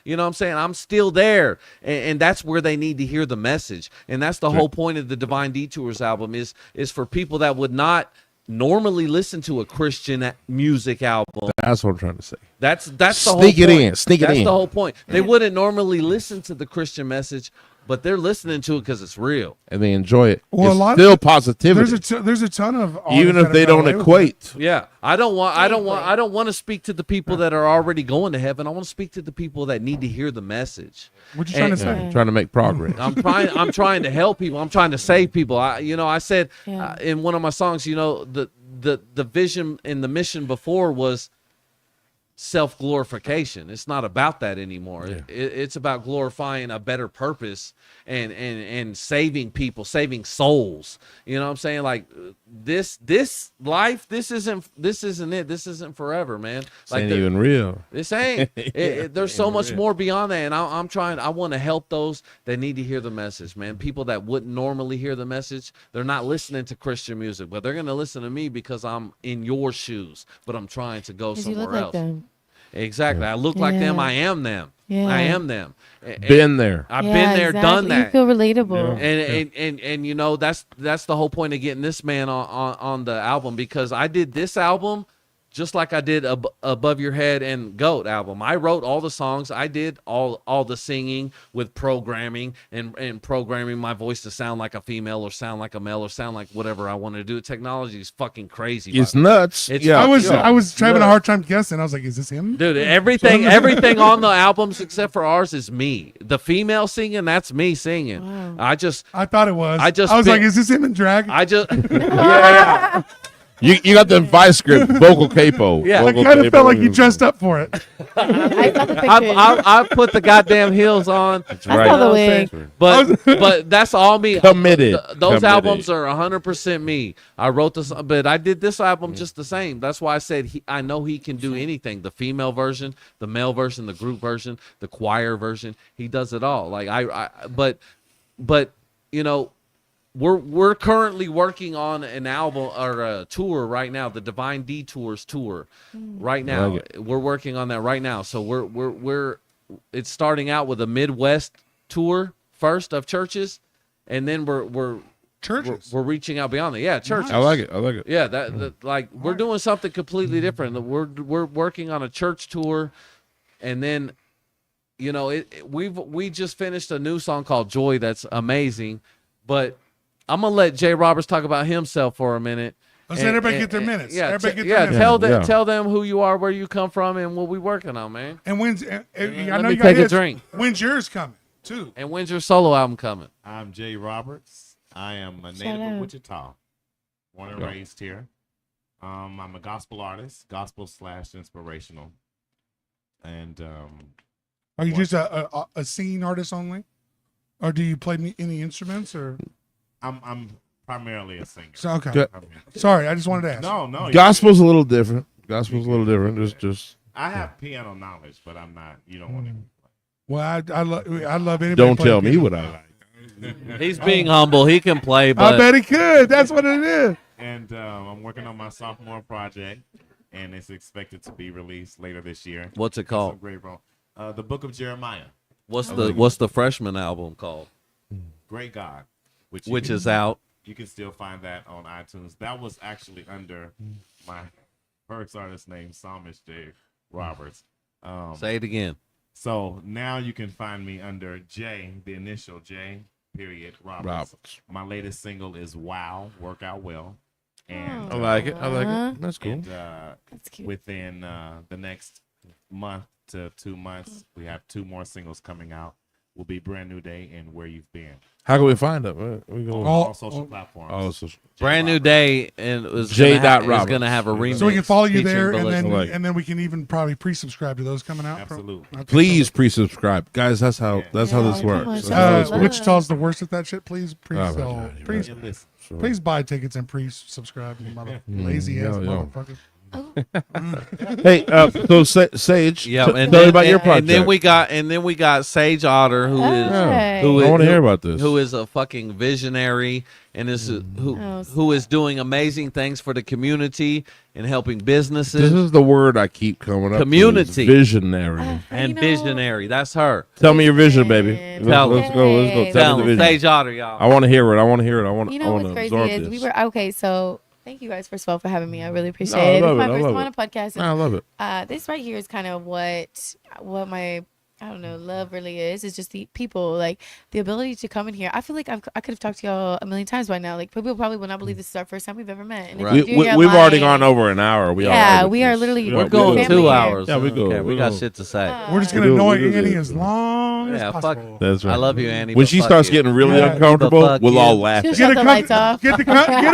You know what I'm saying? I'm still there. And that's where they need to hear the message. And that's the whole point of the Divine Detours album is for people that would not normally listen to a Christian music album. That's what I'm trying to say. That's the whole Sneak it point. in. Sneak it That's in. the whole point. They wouldn't normally listen to the Christian message, but they're listening to it because it's real. And they enjoy it. Well, a It's lot of still it- positivity. There's a ton of Even artists if that they have got don't away with equate. Yeah, I don't want to speak to the people that are already going to heaven. I want to speak to the people that need to hear the message. it. What you trying to And- say? Yeah, trying to make progress. I'm trying to help people. I'm trying to save people. I said Yeah. in one of my songs, the vision and the mission before was self-glorification. It's not about that anymore. It's about glorifying a better purpose and saving people, saving souls. You know what I'm saying? Like this life, this isn't it. This isn't forever, man. This Like ain't even real. this ain't. There's so much more beyond that, and I want to help those that need to hear the message, man. People that wouldn't normally hear the message, they're not listening to Christian music, but they're gonna listen to me because I'm in your shoes, but I'm trying to go 'Cause you somewhere look like else. them. Exactly. I look like them. Yeah. I am them. Yeah. I am them. Been there. I've Yeah, been there, done exactly. that. You feel relatable. And you know that's the whole point of getting this man on the album, because I did this album just like I did Above Your Head and Goat album. I wrote all the songs. I did all the singing with programming and programming my voice to sound like a female or sound like a male or sound like whatever I wanted to do. Technology is fucking crazy. It's by the way. nuts. It's yeah, I was yeah. having a hard time guessing. I was like, is this him? Dude, everything on the albums except for ours is me. The female singing, that's me singing. Wow. I thought it was. I just was bit- like, is this him in drag? I just You got the vice grip, vocal capo. Yeah. I Vocal kind of capo. felt like you dressed up for it. I saw the picture. I put the goddamn heels on. I saw the wig. But that's all me. Committed. Those Committed. albums are 100% me. I wrote this, but I did this album just the same. That's why I said I know he can do anything. The female version, the male version, the group version, the choir version. He does it all. Like but you know, we're currently working on an album or a tour right now, the Divine Detours tour. Right now, like we're working on that right now. So we're it's starting out with a Midwest tour first of churches, and then we're Churches. we're reaching out beyond that. Yeah, churches. I like it. I like it. Yeah, that like we're doing something completely different. We're working on a church tour, and then, you know, we just finished a new song called Joy that's amazing, but I'm gonna let Jay Roberts talk about himself for a minute. Let's let everybody get their minutes. Yeah, Everybody get their minutes. tell them who you are, where you come from, and what we working on, man. And when's I Let know me you got take a hits. drink. When's yours coming too? And when's your solo album coming? I'm Jay Roberts. I am a Shout native out. of Wichita, born and raised here. I'm a gospel artist, gospel/inspirational, and Are you just a singing artist only, or do you play any instruments or? I'm primarily a singer. So, okay. Good. Sorry, I just wanted to ask. No, Gospel's a little different. Gospel's a little different. Just I have piano knowledge, but I'm not. You don't want to. Well, I love anybody. don't playing tell me piano. what I like. He's being humble. He can play, but I bet he could. That's what it is. And I'm working on my sophomore project. and it's expected to be released later this year. What's it It's a called? great role. The Book of Jeremiah. What's the freshman album called? Great God, Which is out. You can still find that on iTunes. That was actually under my first artist name, Psalmist J. Roberts. Say it again. So now you can find me under J, the initial J, period, Roberts. My latest single is Wow, Work Out Well. And I like it. That's cool. and, That's cute. within the next month to 2 months, we have 2 more singles coming out. Will be Brand New Day and Where You've Been. How can we find it? We go. All social platforms. Oh, so Brand New Day and is J. gonna Roberts. have a remix. So we can follow you there, featuring and then Bilistic. and then we can even probably pre-subscribe to those coming out. Absolutely. Okay, please pre-subscribe, guys. That's how this Yeah, works. come on, That's show how us this love. works. Wichita's the worst at that shit. Please God, pre-sell. you're Please, Yeah, listen. please buy tickets and pre-subscribe. You mother lazy ass yeah, yeah. motherfuckers. Hey, so Sage, Yeah, tell and me then, about your project. and then we got Saige Otter, who is Okay. who I is want to hear about this. who is a fucking visionary and is Oh, who is doing amazing things for the community and helping This businesses is the word I keep coming up. Community. To, is visionary. and You know- visionary. That's her. Tell me your vision, baby. Listen. Let's, Tell let's go. Let's go. Hey. Tell Tell me them, the vision. Saige Otter, y'all. I want to hear it. I want to hear it. I want. You I know want what's to crazy absorb is this. we were okay. So thank you guys first of all for having me. I really appreciate No, I it. This love is my it. I first love time on it. a podcast. I love it. This right here is kind of what my love really is. It's just the people, like the ability to come in here. I feel like I could have talked to y'all a million times by now. Like people probably will not believe this is our first time we've ever met. And if Right. you do, you're We've already lying. gone over an hour. We Yeah, are. we are literally- We're Yeah, going family 2 here. hours. Yeah, we go. Okay, We we got go. shit to say. We're just We gonna do, annoy we do Annie this. as long Yeah, as fuck. possible. That's right. I love you, Annie. When but she fuck starts you. getting really Yeah. uncomfortable, But fuck we'll you. all laugh. She'll at shut her. the lights off. Get a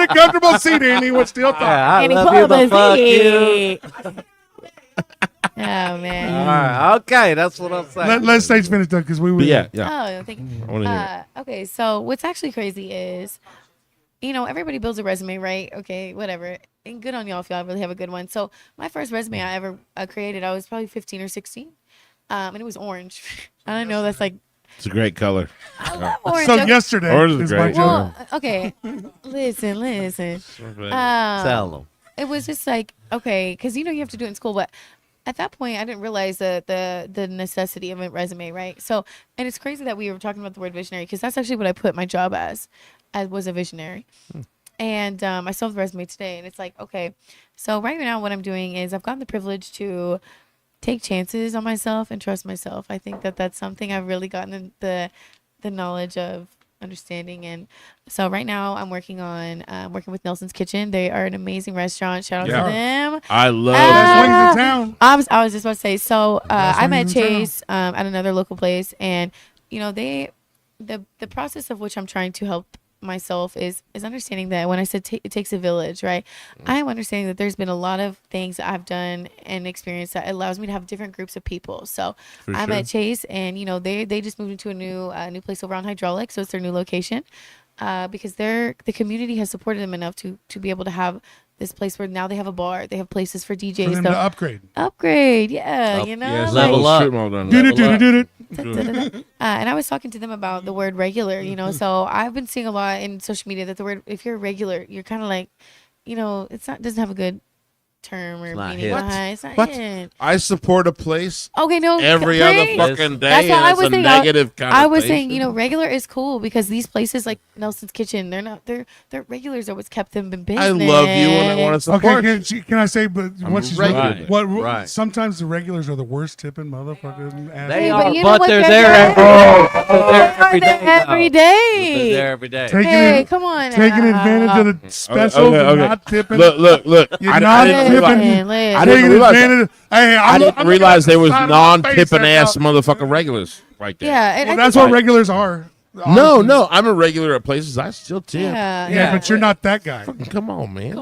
comfortable seat, Annie. We're still talking. Yeah, I Annie, love pull you, up but a fuck you. seat. Oh All man. right, okay, that's what I'm saying. Let's stage finish that because we were. But yeah. Oh, thank you. I want to hear it. Okay, so what's actually crazy is, everybody builds a resume, right? Okay, whatever. And good on y'all if y'all really have a good one. So my first resume I ever created, I was probably 15 or 16. And it was orange. I don't know, that's like, It's a great color. I love orange. So Okay. yesterday Orange is is my great. joke. Well, okay. Listen. Tell them. It was just like, okay, because you have to do it in school, but at that point I didn't realize the necessity of a resume, right? So, and it's crazy that we were talking about the word visionary because that's actually what I put my job as was a visionary. And I still have the resume today, and it's like, okay, so right now what I'm doing is I've gotten the privilege to take chances on myself and trust myself. I think that that's something I've really gotten the knowledge of understanding. And so right now I'm working with Nelson's Kitchen. They are an amazing restaurant. Shout out Yeah. to them. I love Best wings Ah. in town. I was just about to say. So Best I met wings in town. Chase at another local place, and the process of which I'm trying to help myself is understanding that when I said it takes a village, right? I am understanding that there's been a lot of things that I've done and experienced that allows me to have different groups of people. So For I sure. met Chase, and they just moved into a new place over on Hydraulic, so it's their new location. Because the community has supported them enough to be able to have this place where now they have a bar, they have places for DJs. For them So to upgrade. upgrade, yeah, Yeah, Level like, up. strip mall down Do there. do do and I was talking to them about the word regular, so I've been seeing a lot in social media that the word, if you're regular, you're kind of like, doesn't have a good term or not meaning hit. behind. It's not What? hit. I support a place Okay, no. every right? other fucking day. That's what and I it's was a saying. negative kind I was saying, regular is cool because these places like Nelson's Kitchen, they're regulars are what's kept them in business. I love you and I want to Okay, support you. can I say, but I'm once she's regular. Right. sometimes the regulars are the worst tipping motherfuckers. They Hey, are, but you know but what they're they're there doing? every day. Every though. day. They're there every day. Taking Hey, it- come on. taking advantage of the specials and not tipping. Look. You're I not didn't tipping. realize. I Taking didn't realize. advantage of- Hey, I didn't realize there was sign on my face non-tipping that's ass motherfucking regulars right there. Yeah, and Well, I that's think what regulars are. No, Honestly. I'm a regular at places. I still tip. Yeah, but you're not that guy. Come on, man. You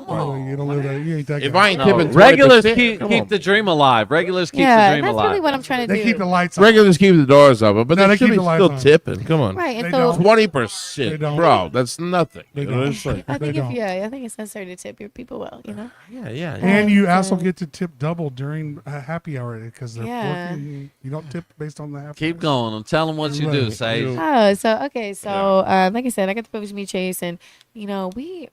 don't live that. You ain't that guy. If I ain't No, tipping 20%, regulars come keep on. the dream alive. Regulars keep yeah, the dream that's alive. really what I'm trying to They do. keep the lights on. Regulars keep the doors open, but No, they they should keep be the lights still on. tipping. Come on, Right, and They so don't. 20%, They don't. bro. That's nothing. They You know, don't. it's like, I think They don't. I think it's necessary to tip your people well, yeah. And you Yeah. also get to tip double during a happy hour because they're Yeah. working. You don't tip based on the happy Keep hour. going. I'm telling what you do, Right. Sage. Oh, so okay, so like I said, I got the privilege to meet Chase, and we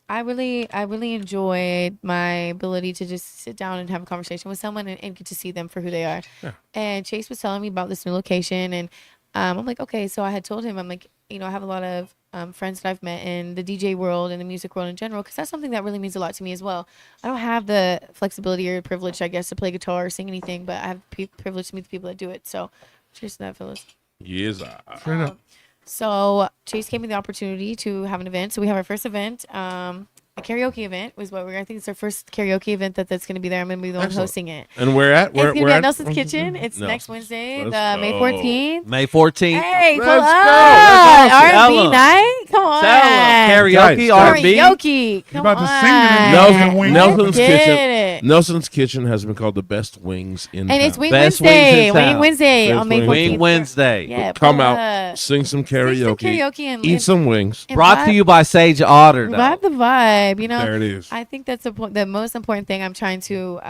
I really enjoyed my ability to just sit down and have a conversation with someone and get to see them for who they are. Yeah. And Chase was telling me about this new location, and I'm like, okay. So I had told him, I'm like, I have a lot of friends that I've met in the DJ world and the music world in general, because that's something that really means a lot to me as well. I don't have the flexibility or privilege, I guess, to play guitar or sing anything, but I have privilege to meet the people that do it. So cheers to that, fellas. Yes. Straight up. So Chase gave me the opportunity to have an event. So we have our first event, a karaoke event was what I think it's our first karaoke event that's going to be there. I'm going to be the one Excellent. hosting it. And where at? It's going to be where at Nelson's Kitchen. It's No. next Wednesday, Let's the May go. 14th. May 14th. Hey, pull Let's up. go. That's awesome. Tell R&B 'em. night. Come on. Karaoke, Guys, R&B. Karaoke. Come about to on. sing it in Nelson- Wings. Nelson's Get Kitchen. it. Nelson's Kitchen has been called the best wings in And town. it's Wing Best Wednesday. wings in Wing town. Wednesday Best on May wings. 14th. Wing Wednesday. Yeah, Come pull out, up. sing some Sing some karaoke, karaoke and eat some wings. and Brought to vibe- you by Saige Otter. though. Vibe the vibe, There it is. I think that's the most important thing I'm trying to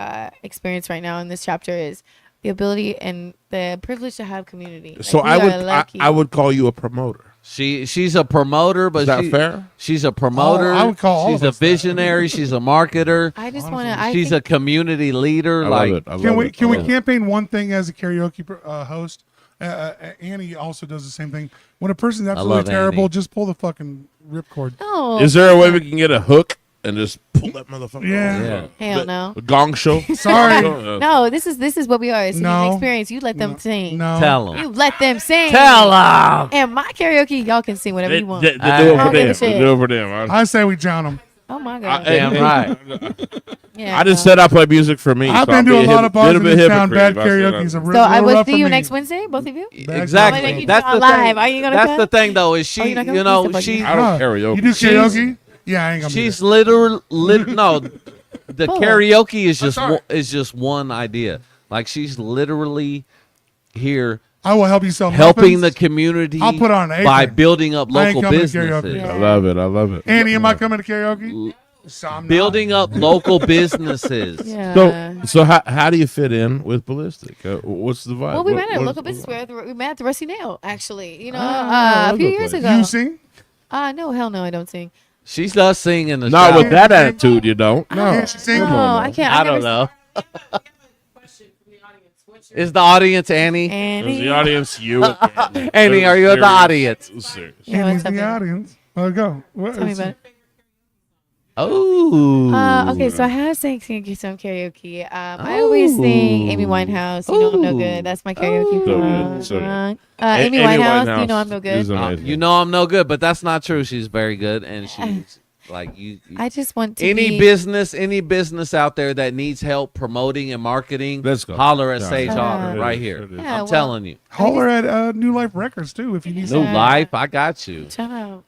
experience right now in this chapter is the ability and the privilege to have community. So Like, we are lucky. I would call you a promoter. She's a promoter, but Is that fair? she's a promoter. I would call all she's of a us that. visionary. She's a marketer. I just want to. She's a community leader. I like love it. I love Can we it. can I we love it. campaign one thing as a karaoke host? Annie also does the same thing. When a person's absolutely love terrible, Annie. just pull the fucking ripcord. No. Is there a way we can get a hook and just pull that motherfucker? Yeah. off? Yeah. Hell no. A gong show. Sorry. No, this is what we are. It's No. an experience. You let them sing. No. tell them. You let them sing. Tell them. And my karaoke, y'all can sing whatever you want. They do it I for don't give a them. shit. They do it for them. I say we drown them. Oh my god. Hey, Damn hey, right. Yeah. I just said I play music for me. I've so been I'll to be a lot of bars little in bit this town. Bad hypocrite if I say karaoke's a that. real So I will rough see for you me. next Wednesday, both of you. Exactly. Like, you That's do it the live. thing. Are you gonna That's come? the thing, though. Is Oh, she? you're not You gonna? know, Please don't she. bug I don't Huh. karaoke. You do karaoke? Yeah, I ain't gonna. She's do literally no. The Full. karaoke is just sorry. is just one idea. Like she's literally here that. I will help you sell helping the muffins. community I'll put on an by apron. building up I ain't local coming to karaoke. businesses. Yeah. I love it. I love it. Annie, am I coming to karaoke? So I'm not. Building up local businesses. Yeah. So how do you fit in with Bilistic? What's the vibe? Well, we What- met at a what local is the business. vibe? We met at the Rusty Nail, actually. Ah, A few that's a years place. ago. You sing? No, hell no, I don't sing. She does sing in the Not shower. with that attitude, you don't. No. Can't you sing? No, Come on, I man. can't. I never don't know. Question from the audience. What's your Is the audience Annie? Is Annie. the audience you? Annie, are you in the audience? Serious. Yeah, Annie's what's up, in the man? audience. Well, go. What Tell me is- about it. Oh. Okay, so I have sang some karaoke. I always sing Amy Winehouse. You know I'm no Ooh. good. That's my karaoke. So good, so good. Amy Winehouse. You know I'm no is good. amazing. You know I'm no good, but that's not true. She's very good, and she's like you. I just want to Any be, business out there that needs help promoting and marketing, Let's go. holler at Yeah. Saige Yeah. Otter It right is, here. it is. Yeah, I'm well, telling you. Holler at New Life Records too if you need New some. life, I got you. Shout out.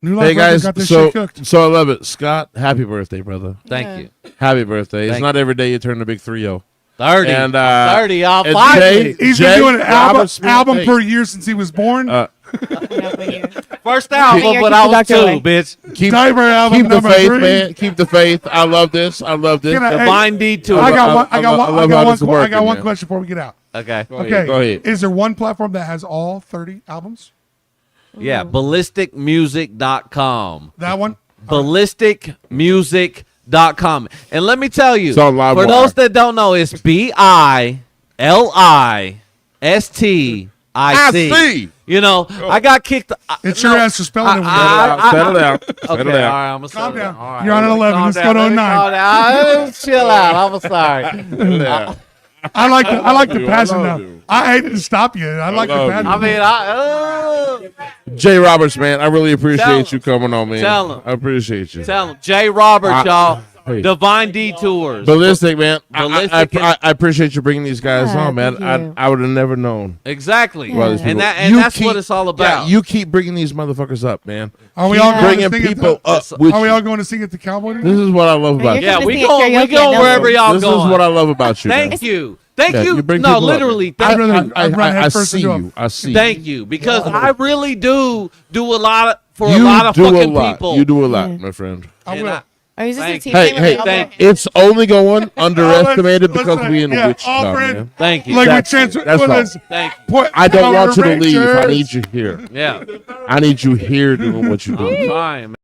New Life Hey Records guys, got this so shit cooked. so I love it. Scott, happy birthday, brother. Thank Yeah. you. Happy birthday. It's Thank not every day you turn the big 3-0. 30. And, I'm 30, y'all. and Finally. Jay- He's Jay been doing an Robert Smith, album hey. per year since he was born. First album, Keep but the I was doctor 2, away. bitch. Keep, Diver album keep the number faith, 3. man. Keep the faith. I love this. I love this. Can I- Divine Detour. I got I- one. I got I one. love I how got this is one. I working, got one man. question before we get out. Okay. Go Okay. ahead. Go ahead. Is there one platform that has all 30 albums? Yeah, ballisticmusic.com. That one. ballisticmusic.com. And let me tell you, It's on Live for Wire. those that don't know, it's BILISTIC. I see. You know, I got kicked. It's your ass for spelling it. Settle down. Okay, Settle all down. right, I'm sorry. Calm down. All right, You're on an let me 11. calm Let's down. go to Let me 9. calm down. Chill out. I'm sorry. Yeah. I like the you. passion I love now. you. I hated to stop you. I like the love passion. you. I mean, Jay Roberts, man, I really Tell appreciate him. you coming on, man. Tell him. I appreciate you. tell them. Jay Roberts, y'all. Hey. Divine Detours. Ballistic, man. Ballistic I appreciate you bringing these guys Yeah, on, man. thank you. I would have never known. Exactly. Well, these people- And You that's keep- what it's all Yeah, about. you keep bringing these motherfuckers up, man. Are we Keep all going bringing to sing people it? up with Are we you. all going to sing at the Cowboy? This is what I love about you're you. Yeah, gonna we sing at go karaoke at wherever Nelson's. y'all This going. is what I love about you. Thank man. you. Thank Yeah, you. bring No, people up. literally. I'd rather- I'd run I headfirst see into you. him. I see Thank you. you, because I really do a lot for a You lot of do a fucking lot. people. You do a lot, Yeah. my friend. I And will. Are you just a Thank team you. Hey, name or hey, something? thank you. it's only going underestimated Let's because we in yeah, Wichita, all friend- man. Thank you. Like we That's it. transfer. That's well, all. let's Thank you. put I don't want you to Power leave. I Rangers. need you here. Yeah. I need you here doing what you do. I'm trying, man.